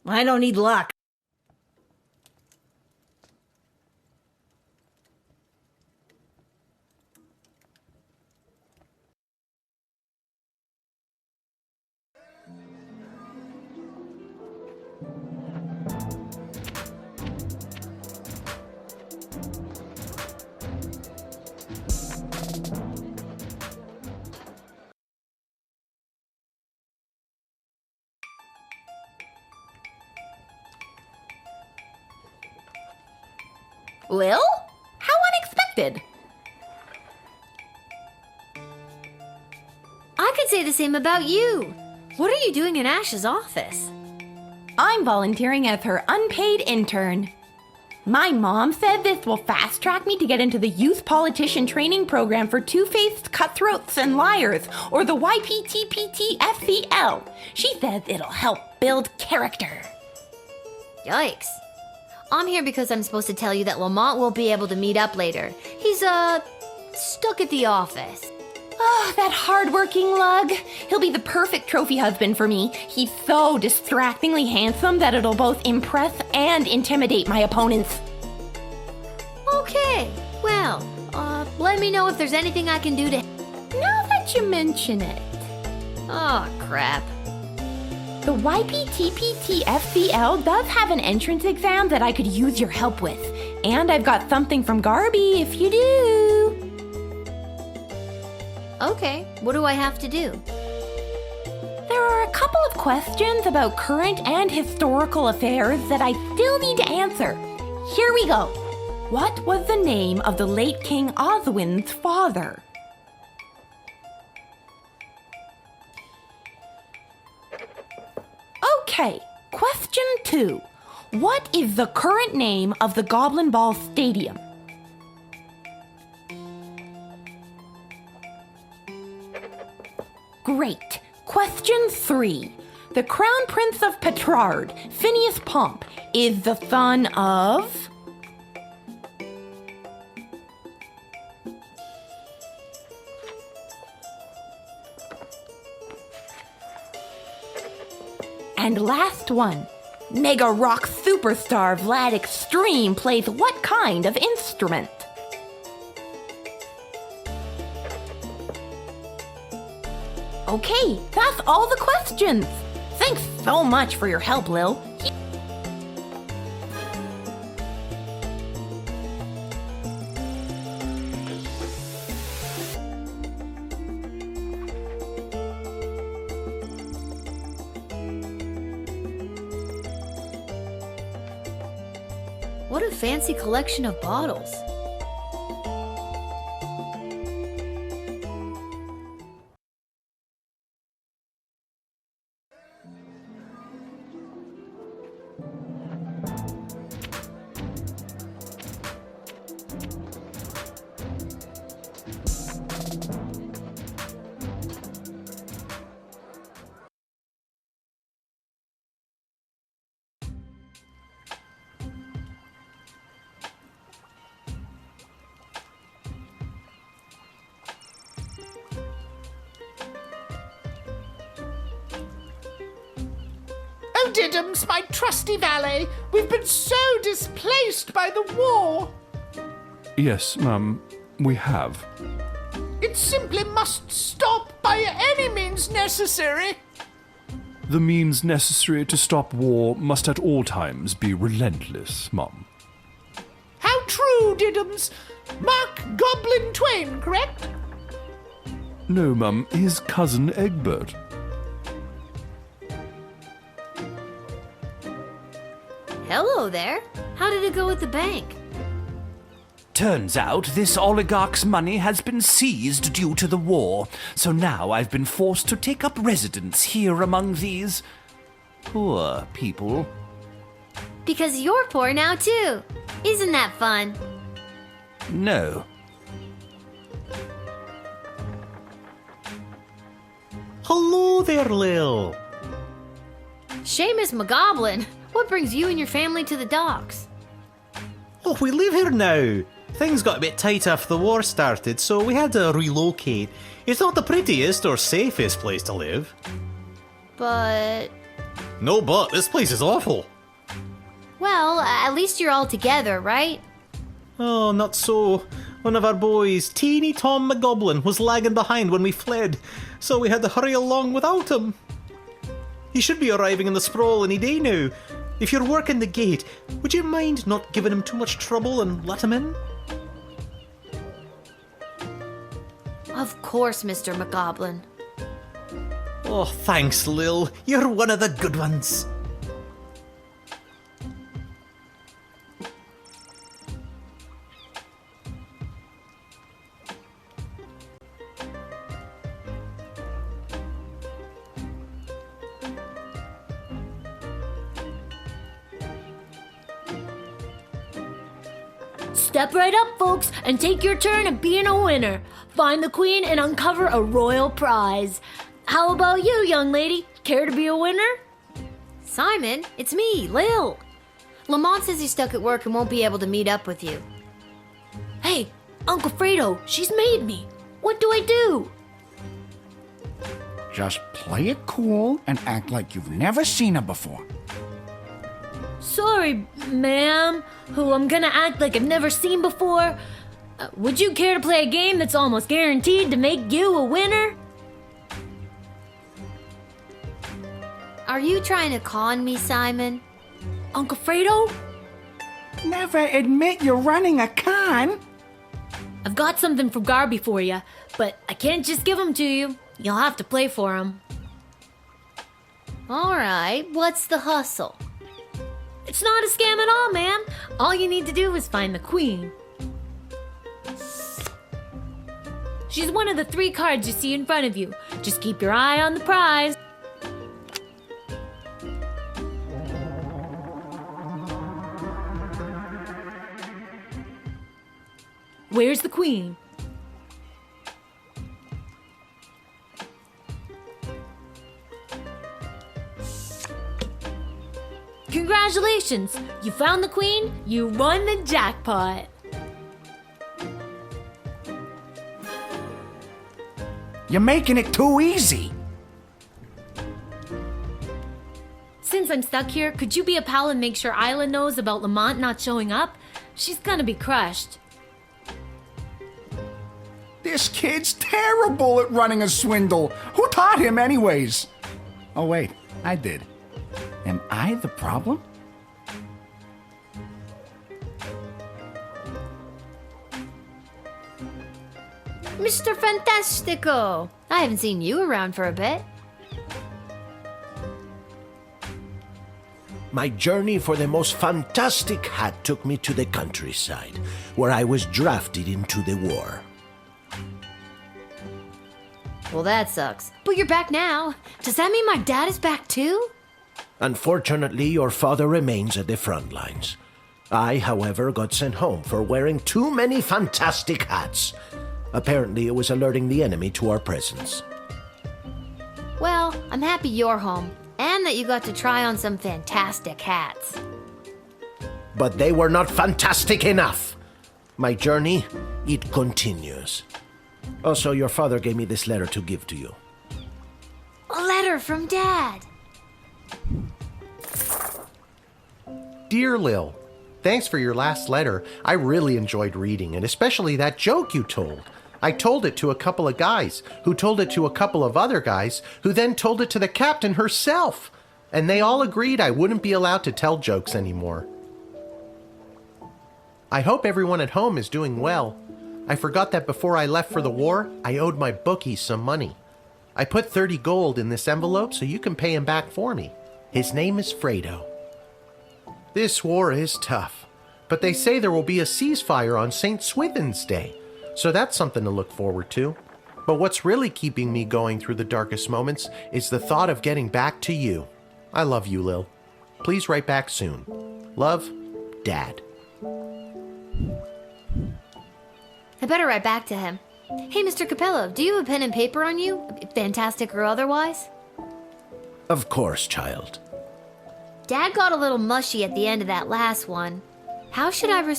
I don't need luck. Lil? How unexpected. I could say the same about you. What are you doing in Ash's office? I'm volunteering as her unpaid intern. My mom said this will fast-track me to get into the Youth Politician Training Program for Two-Faced Cutthroats and Liars, or the YPTPT-FCL. She says it'll help build character. Yikes. I'm here because I'm supposed to tell you that Lamont won't be able to meet up later. He's, stuck at the office. Oh, that hard-working lug. He'll be the perfect trophy husband for me. He's so distractingly handsome that it'll both impress and intimidate my opponents. Okay, well, let me know if there's anything I can do to... Now that that you mention it. Oh, crap. The YPTPTFCL does have an entrance exam that I could use your help with. And I've got something from Garby if you do. Okay, what do I have to do? There are a couple of questions about current and historical affairs that I still need to answer. Here we go. What was the name of the late King Oswin's father? Okay, question 2. What is the current name of the Goblin Ball Stadium? Great. Question 3. The Crown Prince of Petrard, Phineas Pomp, is the son of... And last one. Mega rock superstar Vlad Extreme plays what kind of instrument? Okay, that's all the questions. Thanks so much for your help, Lil. What a fancy collection of bottles. Oh, Diddums, my trusty valet, we've been so displaced by the war. Yes, Mum, we have. It simply must stop by any means necessary. The means necessary to stop war must at all times be relentless, Mum. How true, Diddums. Mark Goblin Twain, correct? No, Mum, his cousin Egbert. Hello there. How did it go at the bank? Turns out this oligarch's money has been seized due to the war, so now I've been forced to take up residence here among these poor people. Because you're poor now, too. Isn't that fun? No. Hello there, Lil. Seamus McGoblin, what brings you and your family to the docks? Oh, we live here now. Things got a bit tight after the war started, so we had to relocate. It's not the prettiest or safest place to live. But... No, but this place is awful. Well, at least you're all together, right? Oh, not so. One of our boys, Teeny Tom McGoblin, was lagging behind when we fled, so we had to hurry along without him. He should be arriving in the sprawl any day now. If you're working the gate, would you mind not giving him too much trouble and let him in? Of course, Mr. McGoblin. Oh, thanks, Lil. You're one of the good ones. Step right up, folks, and take your turn at being a winner. Find the queen and uncover a royal prize. How about you, young lady? Care to be a winner? Simon, it's me, Lil. Lamont says he's stuck at work and won't be able to meet up with you. Hey, Uncle Fredo, she's made me. What do I do? Just play it cool and act like you've never seen her before. Sorry, ma'am, who I'm gonna act like I've never seen before. Would you care to play a game that's almost guaranteed to make you a winner? Are you trying to con me, Simon? Uncle Fredo? Never admit you're running a con. I've got something from Garby for you, but I can't just give them to you. You'll have to play for them. All right, what's the hustle? It's not a scam at all, man. All you need to do is find the queen. She's one of the 3 cards you see in front of you. Just keep your eye on the prize. Where's the queen? Congratulations! You found the queen, you won the jackpot! You're making it too easy. Since I'm stuck here, could you be a pal and make sure Isla knows about Lamont not showing up? She's gonna be crushed. This kid's terrible at running a swindle. Who taught him anyways? Oh wait, I did. Am I the problem? Mr. Fantastico! I haven't seen you around for a bit. My journey for the most fantastic hat took me to the countryside, where I was drafted into the war. Well, that sucks. But you're back now. Does that mean my dad is back too? Unfortunately, your father remains at the front lines. I, however, got sent home for wearing too many fantastic hats. Apparently, it was alerting the enemy to our presence. Well, I'm happy you're home, and that you got to try on some fantastic hats. But they were not fantastic enough. My journey, it continues. Also, your father gave me this letter to give to you. A letter from Dad. Dear Lil, thanks for your last letter. I really enjoyed reading it, especially that joke you told. I told it to a couple of guys, who told it to a couple of other guys, who then told it to the captain herself. And they all agreed I wouldn't be allowed to tell jokes anymore. I hope everyone at home is doing well. I forgot that before I left for the war, I owed my bookie some money. I put 30 gold in this envelope so you can pay him back for me. His name is Fredo. This war is tough, but they say there will be a ceasefire on St. Swithin's Day, so that's something to look forward to. But what's really keeping me going through the darkest moments is the thought of getting back to you. I love you, Lil. Please write back soon. Love, Dad. I better write back to him. Hey, Mr. Capello, do you have a pen and paper on you? Fantastic or otherwise? Of course, child. Dad got a little mushy at the end of that last one. How should I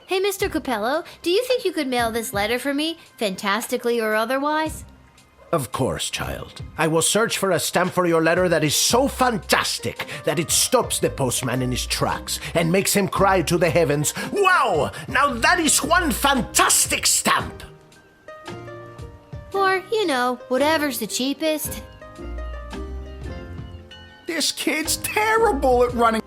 Hey, Mr. Capello, do you think you could mail this letter for me, fantastically or otherwise? Of course, child. I will search for a stamp for your letter that is so fantastic that it stops the postman in his tracks and makes him cry to the heavens, "Wow! Now that is one fantastic stamp!" Or, whatever's the cheapest. This kid's terrible at running.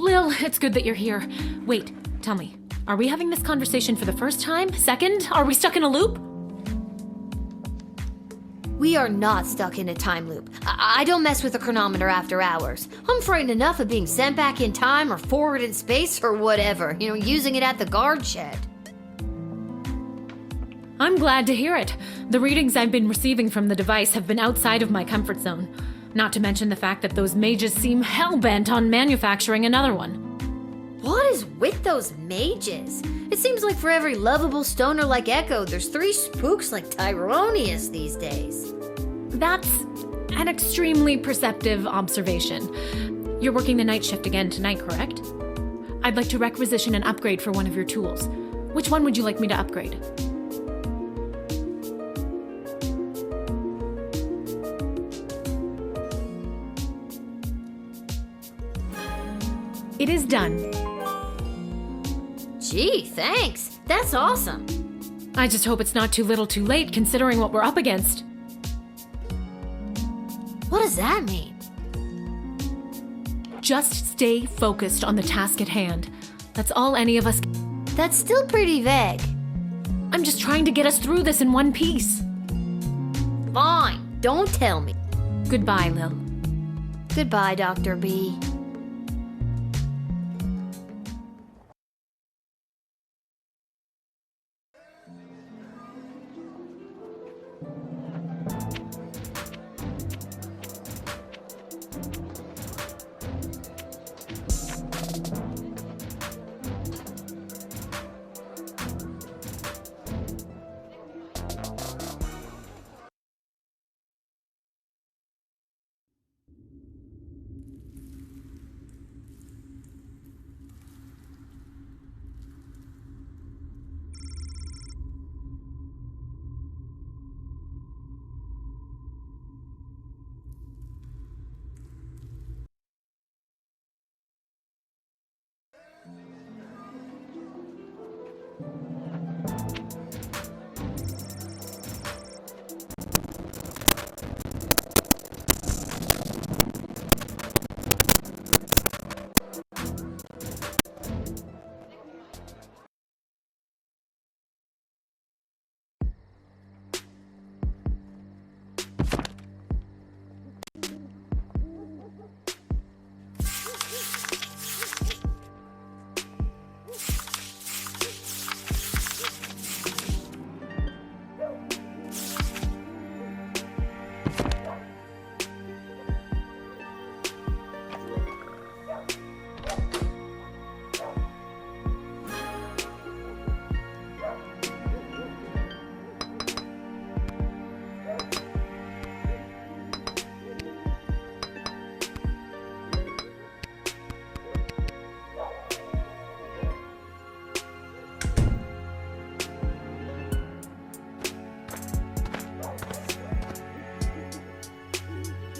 Lil, it's good that you're here. Wait, tell me, are we having this conversation for the first time? Second? Are we stuck in a loop? We We are not stuck in a time loop. I don't mess with the chronometer after hours. I'm frightened enough of being sent back in time or forward in space or whatever, using it at the guard shed. I'm glad to hear it. The readings I've been receiving from the device have been outside of my comfort zone. Not to mention the fact that those mages seem hell-bent on manufacturing another one. What is with those mages? It seems like for every lovable stoner like Echo, there's 3 spooks like Tyronius these days. That's an extremely perceptive observation. You're working the night shift again tonight, correct? I'd like to requisition an upgrade for one of your tools. Which one would you like me to upgrade? It is done. Gee, thanks. That's awesome. I just hope it's not too little too late considering what we're up against. What does that mean? Just stay focused on the task at hand. That's all any of us. That's still pretty vague. I'm just trying to get us through this in one piece. Fine, don't tell me. Goodbye, Lil. Goodbye, Dr. B.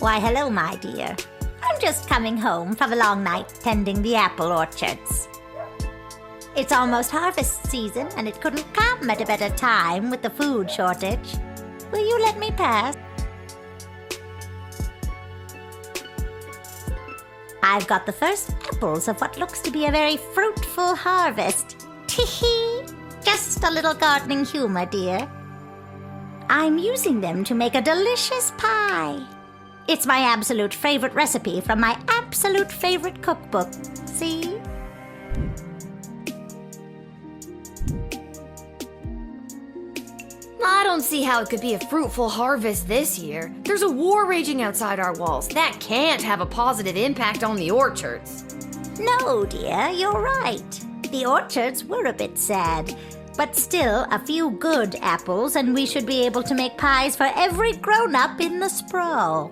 Why, hello, my dear. I'm just coming home from a long night tending the apple orchards. It's almost harvest season, and it couldn't come at a better time with the food shortage. Will you let me pass? I've got the first apples of what looks to be a very fruitful harvest. Tee-hee! Just a little gardening humor, dear. I'm using them to make a delicious pie. It's my absolute favorite recipe from my absolute favorite cookbook. See? I don't see how it could be a fruitful harvest this year. There's a war raging outside our walls. That can't have a positive impact on the orchards. No, dear, you're right. The orchards were a bit sad. But still, a few good apples, and we should be able to make pies for every grown-up in the sprawl.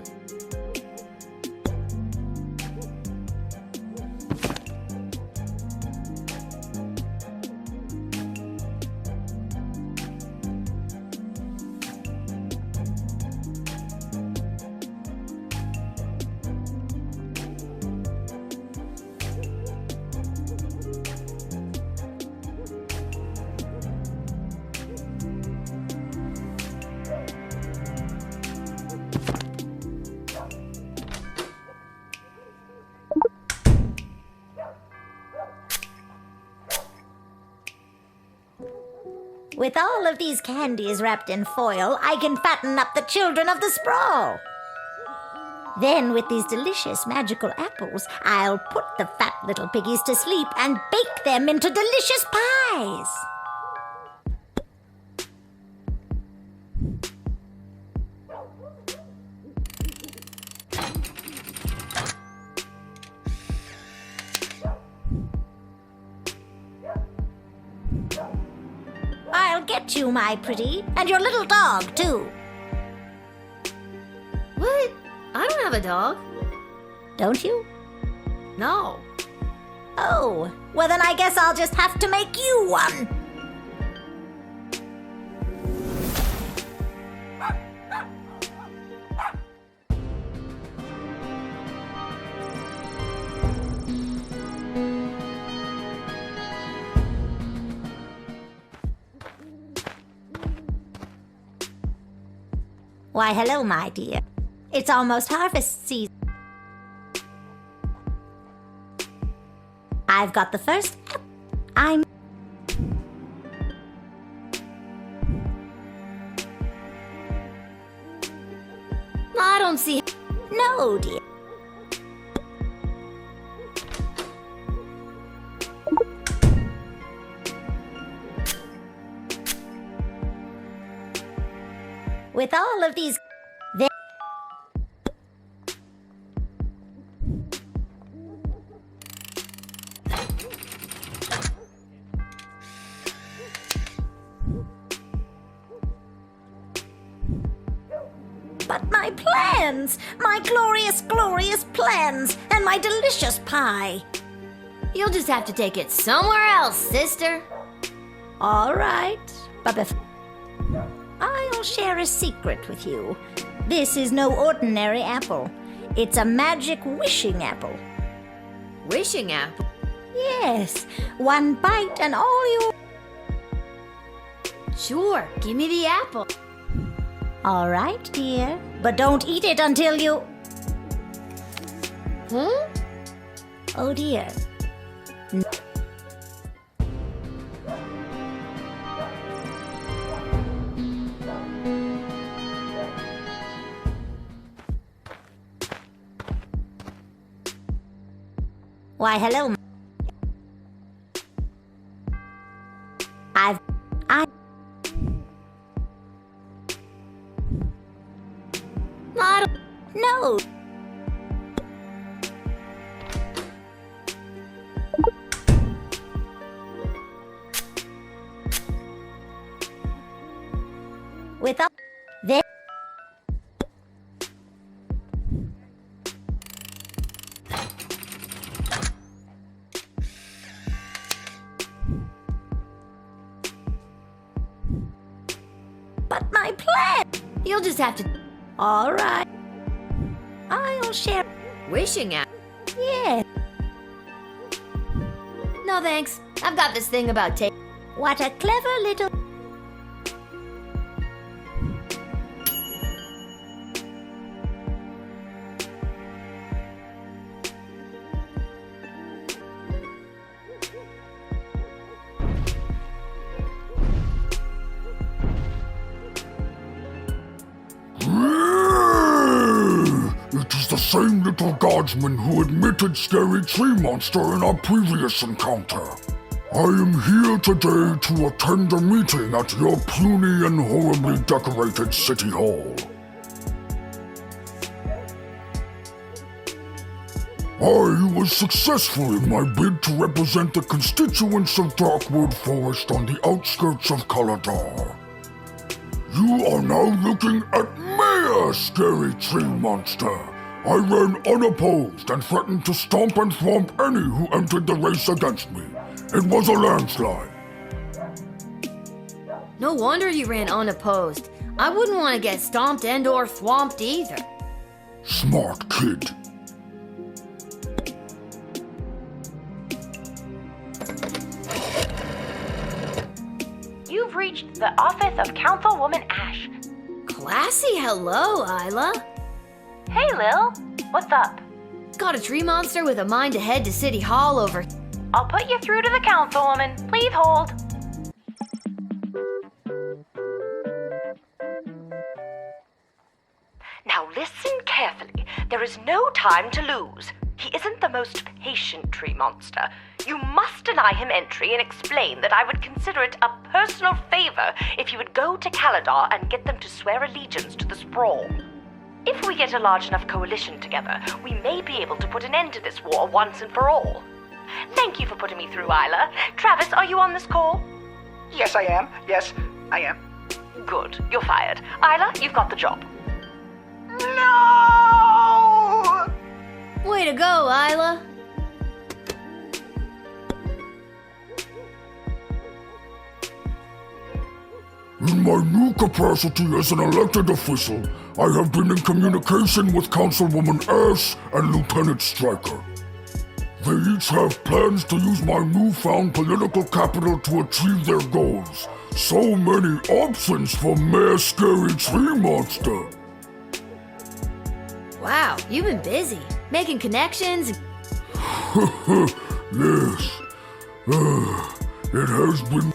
With all of these candies wrapped in foil, I can fatten up the children of the sprawl. Then, with these delicious magical apples, I'll put the fat little piggies to sleep and bake them into delicious pies. I'll get you, my pretty, and your little dog, too. What? I don't have a dog. Don't you? No. Oh, well then I guess I'll just have to make you one. Why, hello, my dear. It's almost harvest season. I've got the first. I don't see. No, dear. With all of these. But my plans! My glorious, glorious plans! And my delicious pie! You'll just have to take it somewhere else, sister. All right, but I'll share a secret with you. This is no ordinary apple. It's a magic wishing apple. Wishing apple? Yes, one bite and all you... Sure, give me the apple. All right, dear, but don't eat it until you... Oh, dear. Why, hello. No. Without this. But my plan. You'll just have to. All right. I'll share. Wishing apple? Yeah. No thanks. I've got this thing about taking. What a clever little. It is the same little guardsman who admitted Scary Tree Monster in our previous encounter. I am here today to attend a meeting at your puny and horribly decorated city hall. I was successful in my bid to represent the constituents of Darkwood Forest on the outskirts of Kaladar. You are now looking at me, Scary Tree Monster. I ran unopposed and threatened to stomp and thwomp any who entered the race against me. It was a landslide. No wonder you ran unopposed. I wouldn't want to get stomped and or thwomped either. Smart kid. You've reached the office of Councilwoman Ash. Classy hello, Isla. Hey, Lil. What's up? Got a tree monster with a mind to head to City Hall over. I'll put you through to the Councilwoman. Please hold. is no time to lose. He isn't the most patient tree monster. You must deny him entry and explain that I would consider it a personal favor if you would go to Caladar and get them to swear allegiance to the sprawl. If we get a large enough coalition together, we may be able to put an end to this war once and for all. Thank you for putting me through, Isla. Travis, are you on this call? Yes, I am. Yes, I am. Good. You're fired. Isla, you've got the job. No! Way to go, Isla. In my new capacity as an elected official, I have been in communication with Councilwoman Ash and Lieutenant Stryker. They each have plans to use my newfound political capital to achieve their goals. So many options for Mayor Scary Tree Monster. Wow, you've been busy. Making connections. Yes. It has been...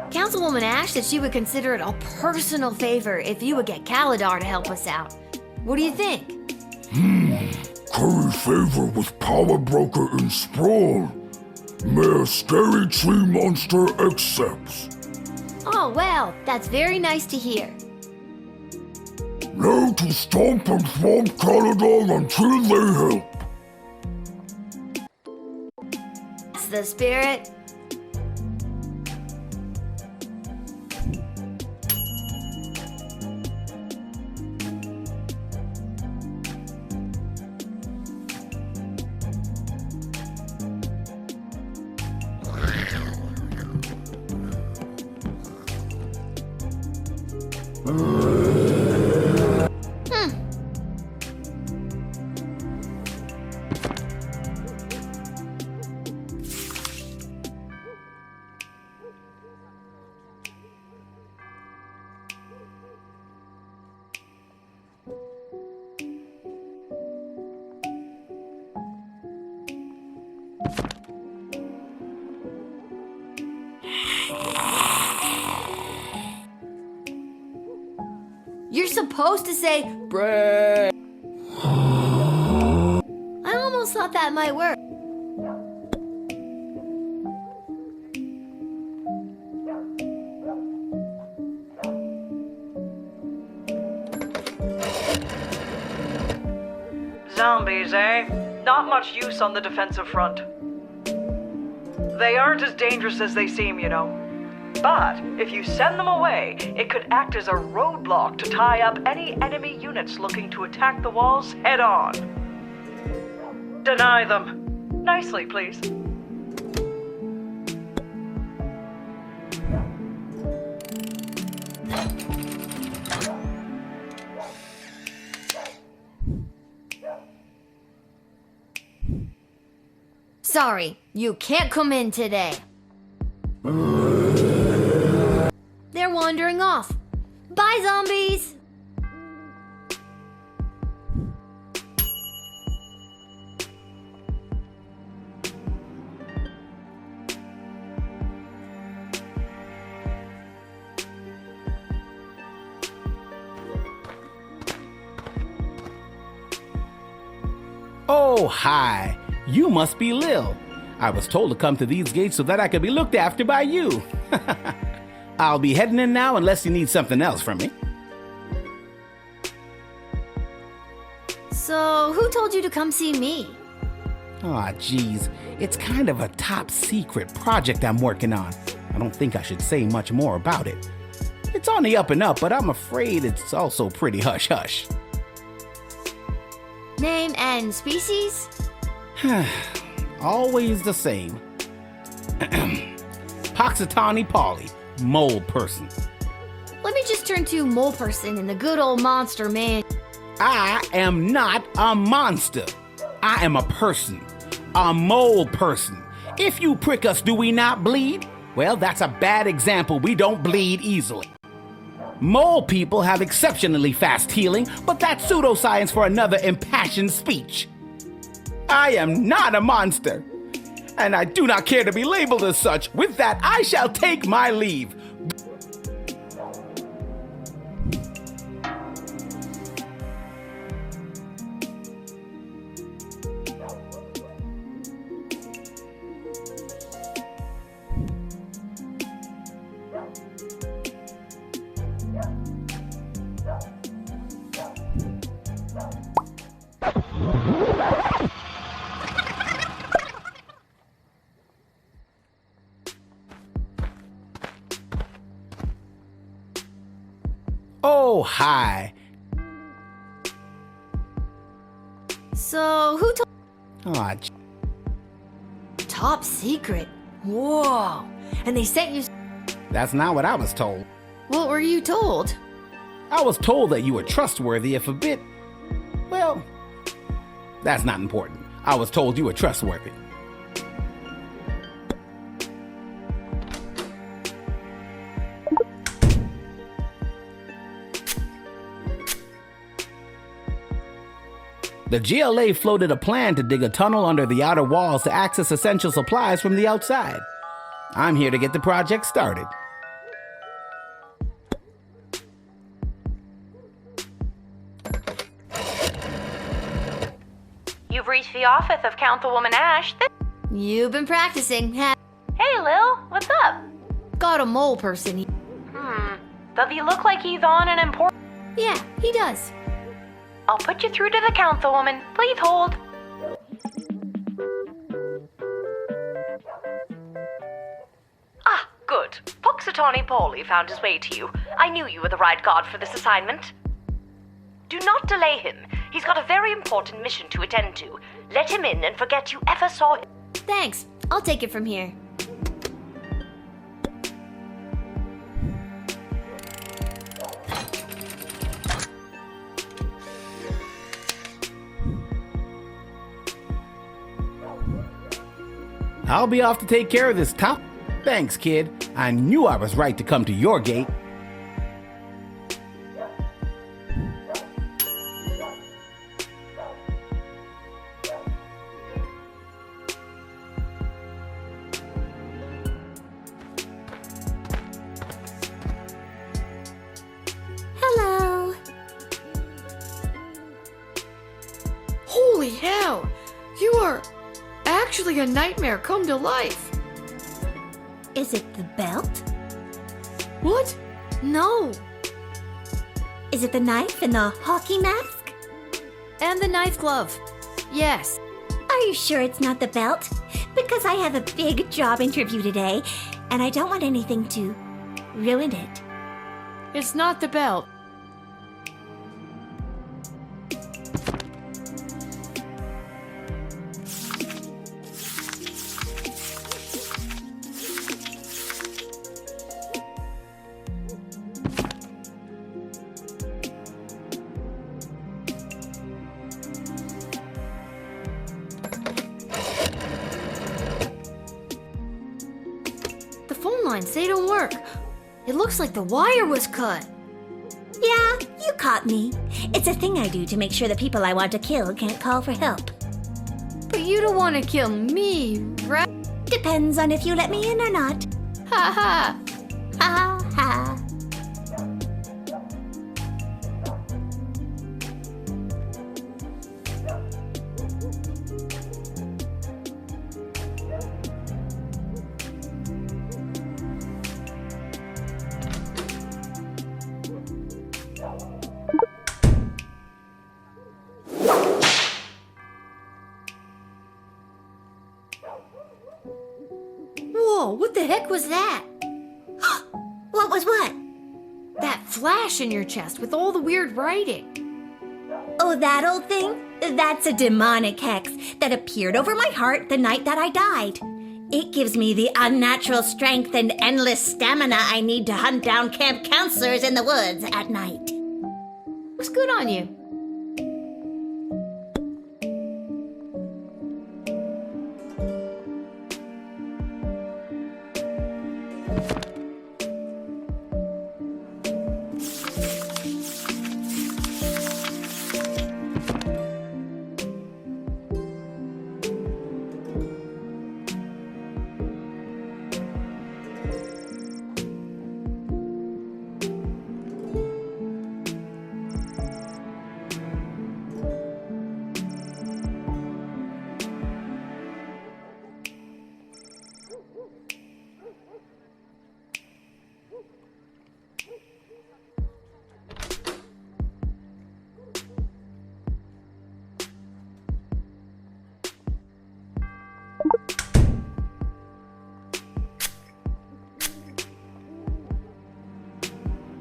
Councilwoman Ash said she would consider it a personal favor if you would get Caladar to help us out. What do you think? Curry favor with Power Broker in Sprawl. Mayor Scary Tree Monster accepts. Oh, well, that's very nice to hear. Now to stomp and thwomp Caladar until they help. It's the spirit. You're supposed to say, "Bread." I almost thought that might work. Zombies, eh? Not much use on the defensive front. They aren't as dangerous as they seem, you know. But if you send them away, it could act as a roadblock to tie up any enemy units looking to attack the walls head on. Deny them. Nicely, please. Sorry, you can't come in today. They're wandering off. Bye, zombies! Oh, hi. You must be Lil. I was told to come to these gates so that I could be looked after by you. I'll be heading in now unless you need something else from me. So, who told you to come see me? Aw, geez. It's kind of a top secret project I'm working on. I don't think I should say much more about it. It's on the up and up, but I'm afraid it's also pretty hush-hush. Name and species? Always the same. Poxitani Polly, mole person. Let me just turn to mole person in the good old monster man. I am not a monster. I am a person. A mole person. If you prick us, do we not bleed? Well, that's a bad example. We don't bleed easily. Mole people have exceptionally fast healing, but that's pseudoscience for another impassioned speech. I am not a monster, and I do not care to be labeled as such. With that, I shall take my leave. Oh, hi. So, who told? Aw, Top secret. Whoa. And they sent you. that's not what I was told. What were you told? I was told that you were trustworthy if a bit. Well, that's not important. I was told you were trustworthy. The GLA floated a plan to dig a tunnel under the outer walls to access essential supplies from the outside. I'm here to get the project started. You've reached the office of Councilwoman Ash. You've been practicing. Hey, Lil, what's up? Got a mole person. Does he look like he's on an important... Yeah, he does. I'll put you through to the councilwoman. Please hold. Ah, good. Puxatawny Polly found his way to you. I knew you were the right guard for this assignment. Do not delay him. He's got a very important mission to attend to. Let him in and forget you ever saw him. Thanks. I'll take it from here. I'll be off to take care of this top. Thanks, kid. I knew I was right to come to your gate. Hello. Holy hell! You are actually a nightmare come to life. Is it the belt? What? No. Is it the knife and the hockey mask? And the knife glove. Yes. Are you sure it's not the belt? Because I have a big job interview today, and I don't want anything to ruin it. It's not the belt. The phone lines, they don't work. It looks like the wire was cut. Yeah, you caught me. It's a thing I do to make sure the people I want to kill can't call for help. But you don't want to kill me, right? Depends on if you let me in or not. Ha ha. Ha ha. Whoa, what the heck was that? What was what? That flash in your chest with all the weird writing. Oh, that old thing? That's a demonic hex that appeared over my heart the night that I died. It gives me the unnatural strength and endless stamina I need to hunt down camp counselors in the woods at night. Looks good on you.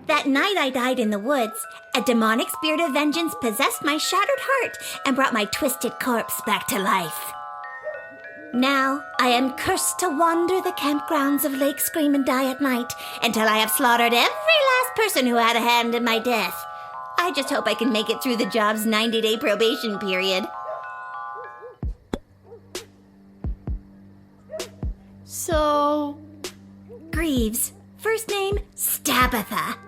That night I died in the woods, a demonic spirit of vengeance possessed my shattered heart and brought my twisted corpse back to life. Now I am cursed to wander the campgrounds of Lake Scream and Die at night until I have slaughtered every last person who had a hand in my death. I just hope I can make it through the job's 90-day probation period. So... Greaves. First name, Stabitha.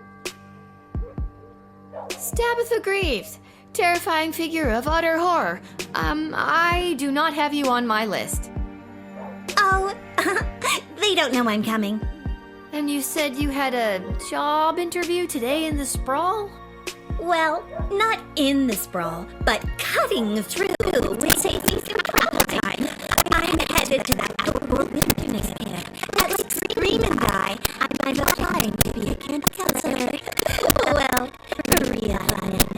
Stabitha Greaves. Terrifying figure of utter horror. I do not have you on my list. Oh, they don't know I'm coming. And you said you had a job interview today in the sprawl? Well, not in the sprawl, but cutting through would save me some travel time. I'm headed to that outdoor wilderness camp. That Lake Scream and Die. I'm applying to be a camp counselor. Well, for real, I am.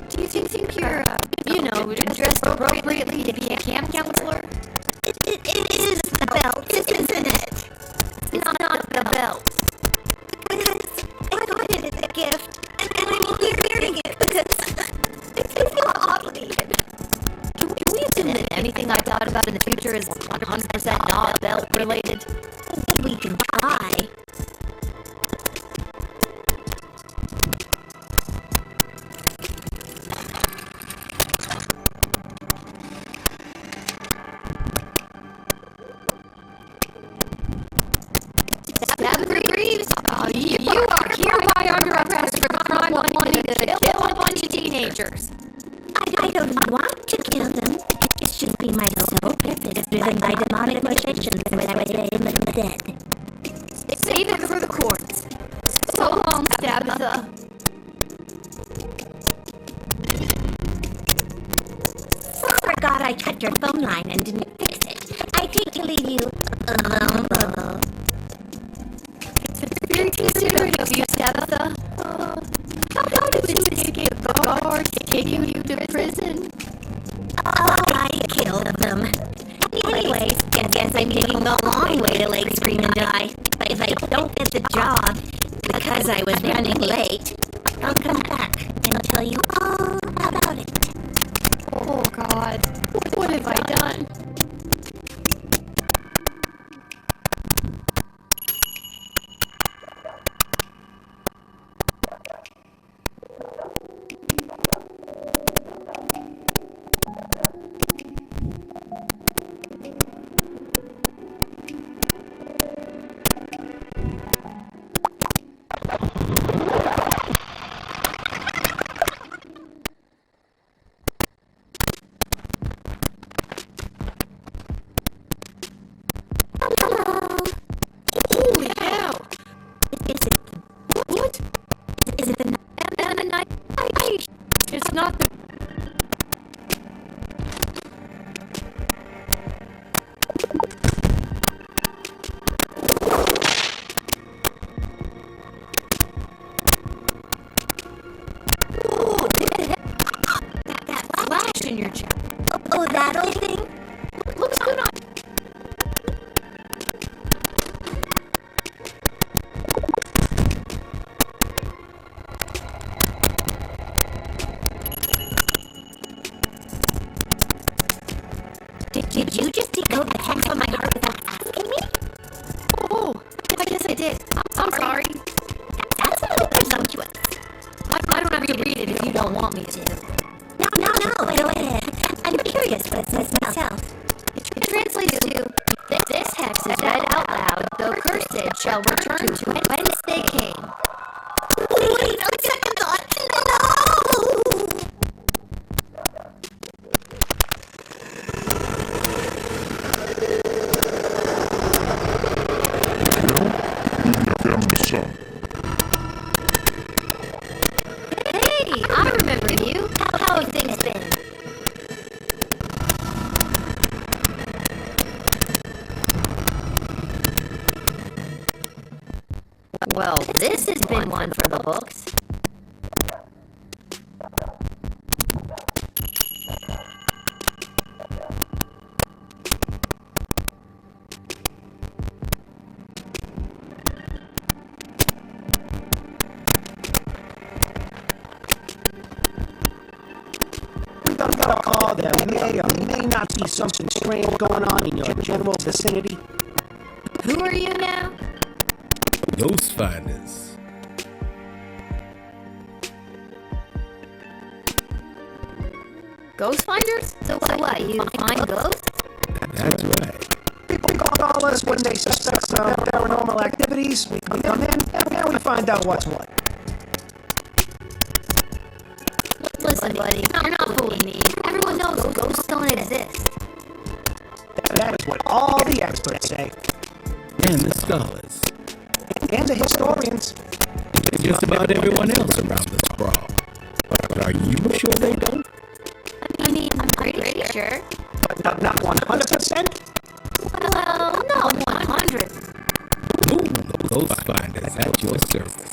Do you think you're, dressed appropriately to be a camp counselor? It is the belt, isn't it? It's not the belt. Because I got it as a gift, and I'm only wearing it because I feel obligated. Can we assume that anything I thought about in the future is 100% not belt related? We can try. Stabitha Greaves, you are hereby under arrest for the crime of wanting to kill a bunch of teenagers. I don't want to kill them. It's just be my soul purpose driven by demonic motivations when I was in the dead. Save it for the courts. So long, Stabitha. Forgot I cut your phone line and didn't fix it. I hate to leave you alone. It's very considerate of you, Stabitha. How did you escape the guards taking you to prison? Oh, I killed them. Anyways, guess I'm taking the long way to Lake Scream and Die. But if I don't get the job, because I was running late, I'll come back and tell you all about it. Oh, God. What have I done? It's not the... Oh, that flash in your chest. Oh, that old thing? Looks good on... Did you just take out the hex on my heart without asking me? Oh, I guess I did. I'm sorry. That's a little presumptuous. I don't have to read it if you don't want me to. No, go ahead. I'm curious what it says myself. It translates to, this hex is read out loud, though cursed shall return to whence they came. Wait, a second thought. No! Hey, I remember you. How have things been? Well, this has been one for the books. saw, there may or may not be something strange going on in your general vicinity. Who are you now? Ghost finders. Ghost finders? So what, you find ghosts? That's right. People call us when they suspect some paranormal activities. We come in and we find out what's what. Listen, buddy, you're not fooling me. Everyone knows ghosts don't exist. That is what all the experts say. And the scholars. And the historians. And just about everyone else around the sprawl. But are you sure they don't? I mean, I'm pretty sure. But not 100%? Well, not 100. Ooh, ghost finders at your service.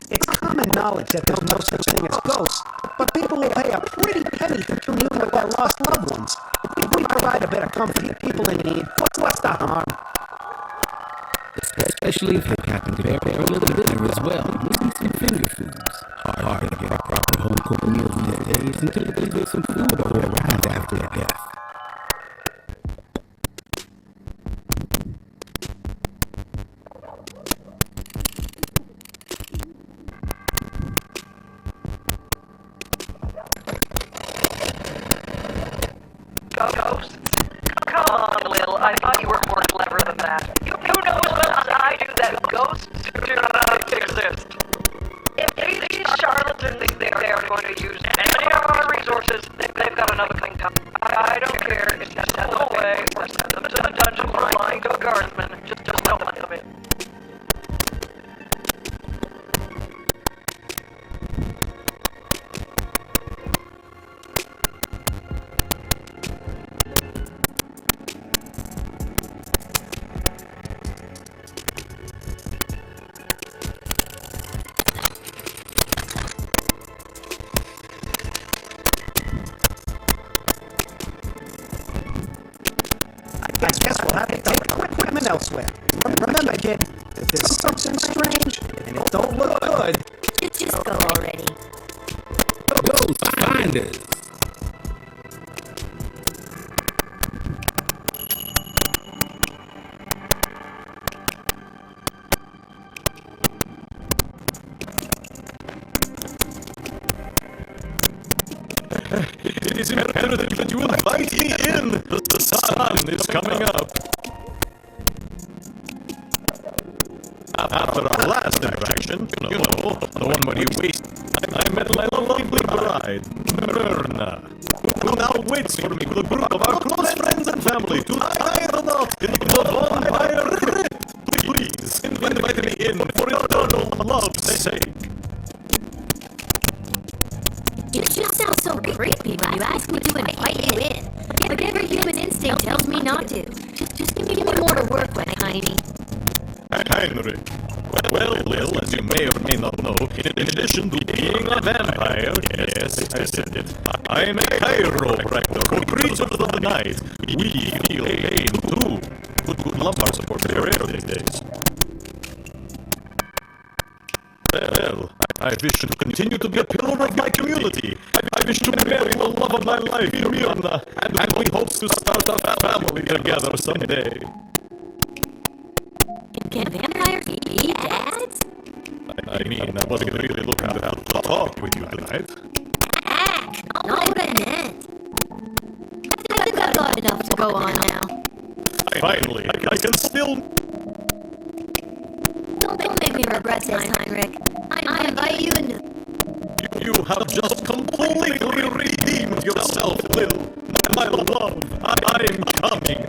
It's common knowledge that there's no such thing as ghosts, but people will pay a pretty penny to commune with their lost loved ones. If we provide a bit of comfort to people in need, what's the harm? Especially if they happen to bear a little bitter as well. Maybe some finger foods. Hard to get proper home cooked meals these days, and typically there's some food around after a death. Ghosts? Come on, Lil. I thought you were more clever than that. You know as well as I do that ghosts do not exist. If these charlatans think they're going to use any of our resources, they've got another thing coming. I don't care if you send them away or send them to the dungeon for lying to a guardsman. Just don't let them in. I guess we'll have to take equipment elsewhere. Remember, kid, if there's something strange and it don't look good, just go already. Ghost finders. It is imperative that you invite me in. The sun is coming up. After our last interaction, you know, the one where you wait, I met my lovely bride, Myrna, who now waits for me with a group of our close friends and family to tie the knot in the bonfire crypt. Please, invite me in for eternal love's sake. You just sound so creepy when you ask me to invite you in. But every human instinct tells me not to. Just give me more to work with, Heiny. Heinrich. Well, Lil, as you may or may not know, in addition to being a vampire, yes, I said it, I am a chiropractor for creatures of the night. We feel pain too. Good lumbar support very rare these days. Well, I wish to continue to be a pillar of my community. I wish to marry the love of my life, Myrna, and we hope to start a family together someday. Can vampires eat dads? I mean, I wasn't really looking to have a talk with you tonight. Not what I meant. I think I've got enough to go on now. Finally, I can still... Don't make me regret this, Heinrich. I invite you into... You have just completely redeemed yourself, Lil. My love, I am coming.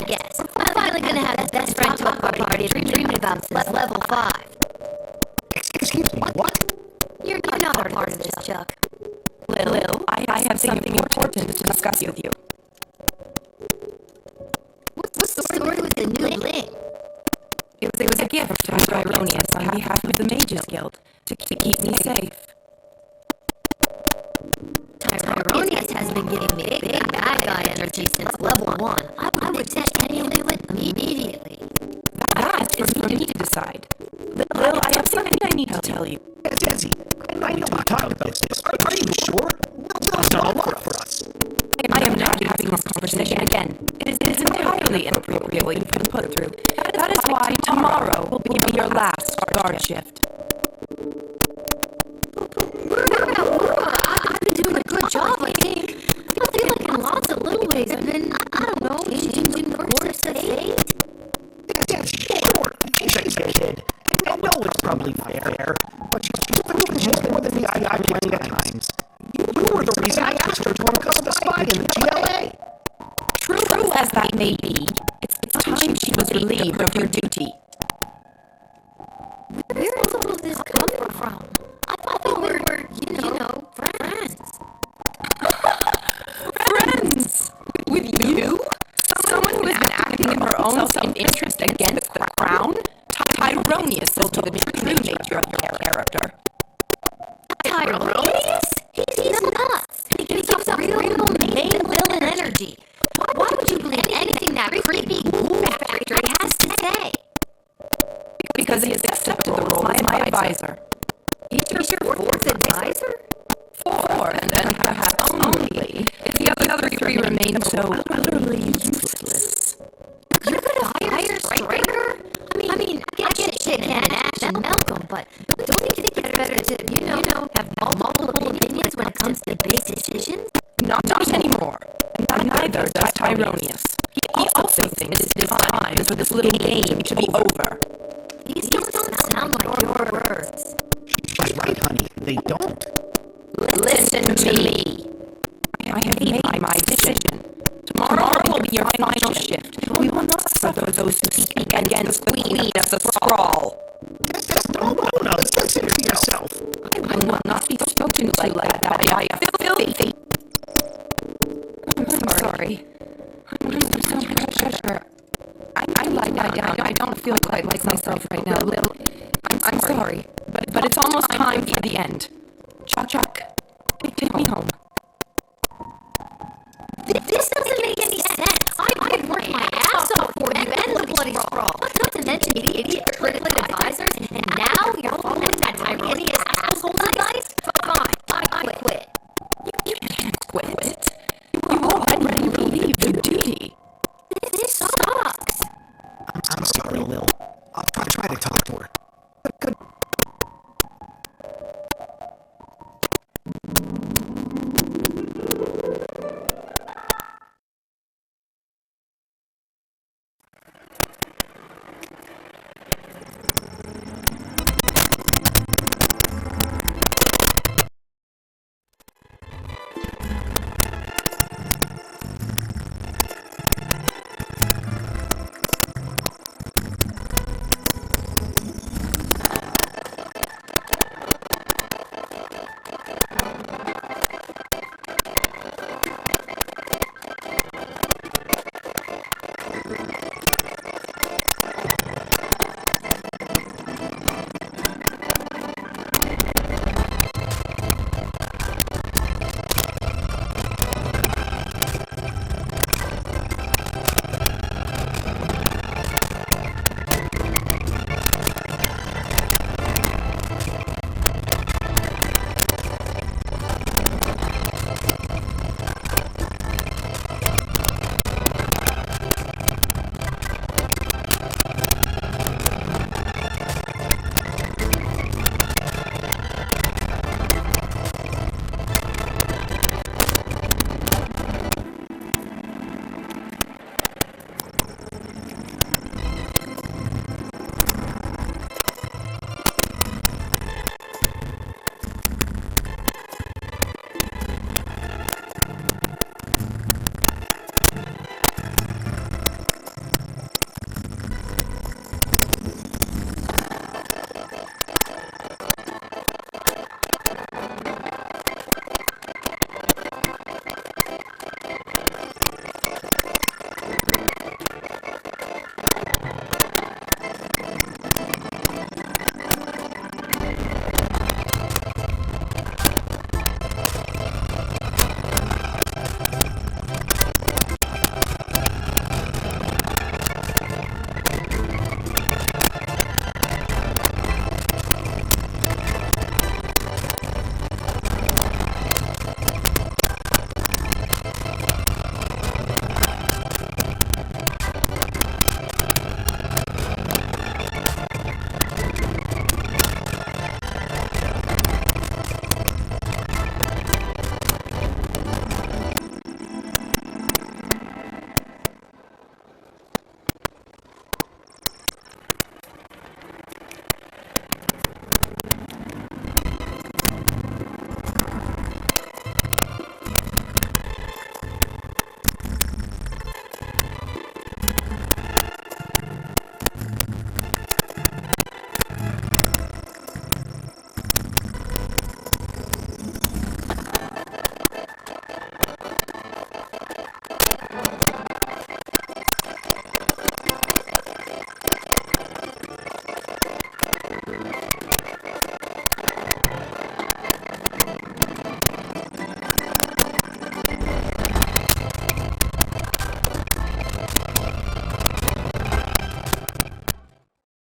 guess. I'm finally gonna have the best friend talk party I've been dreaming about since level 5. Excuse me, what? You're not a part of this, Chuck. Lil, I have something important to discuss with you. What's the story with the new bling? It was a gift from Tyronius on behalf of the Mages Guild to keep me safe. Tyronius has been giving me big bad guy energy since level 1. I would discontinue it immediately. That is for me to decide. Lil, I have something I need to tell you. Desi, I know we talked about this. Are you sure? Will's done a lot for us. I am not having this conversation again. It is entirely inappropriate what you've been put through. That is why tomorrow will be your last guard shift. I've been doing a good job, I think. I feel like in lots of little ways I've been, I don't know, changing the course of fate. Yes, sure. She's a kid. I know it's probably fair, but she's proven more than me I plenty of times. You were the reason I asked her to uncover the spy in the GLA. True as that may be, it's time she was relieved of your duty. Where is all of this coming from? I thought we were, you know, friends. Friends? With you? Someone who has been acting in her own self-interest against the crown? Tyronius will be the true nature of your character. Tyronius? He's nuts. He gives off real main villain energy. Why would you believe anything that creepy ghoul factory has to say? Because he has accepted the role as my advisor. He's your fourth advisor? Fourth, and perhaps only, if the other three remain so utterly useless. You're gonna hire Striker? I mean, I get shit and Ash and Malcolm, but don't you think it's better to, you know, have multiple opinions when it comes to big decisions? Not anymore. And neither does Tyronius. He also thinks it is time for this little game to be over. These don't sound like your words. She's right, honey. They don't. Listen to me. I have made my decision. Tomorrow will be your final shift. We will not suffer those who speak against the Queen of the Sprawl. No, consider yourself. I will not be spoken to like that by a filthy... I'm sorry. I'm under so much pressure. I lie down. I don't feel quite like myself right now, Lil. I'm sorry, but it's almost time for the end. Chuck, take me home. This doesn't make any sense. I've worked my ass off for you and the bloody sprawl. Not to mention the idiot critical advisors, and now you're following that Tyronius asshole's advice? Fine, I quit. You can't quit. You already relieved the duty. This sucks. I'm sorry, Lil. I'll try to talk to her.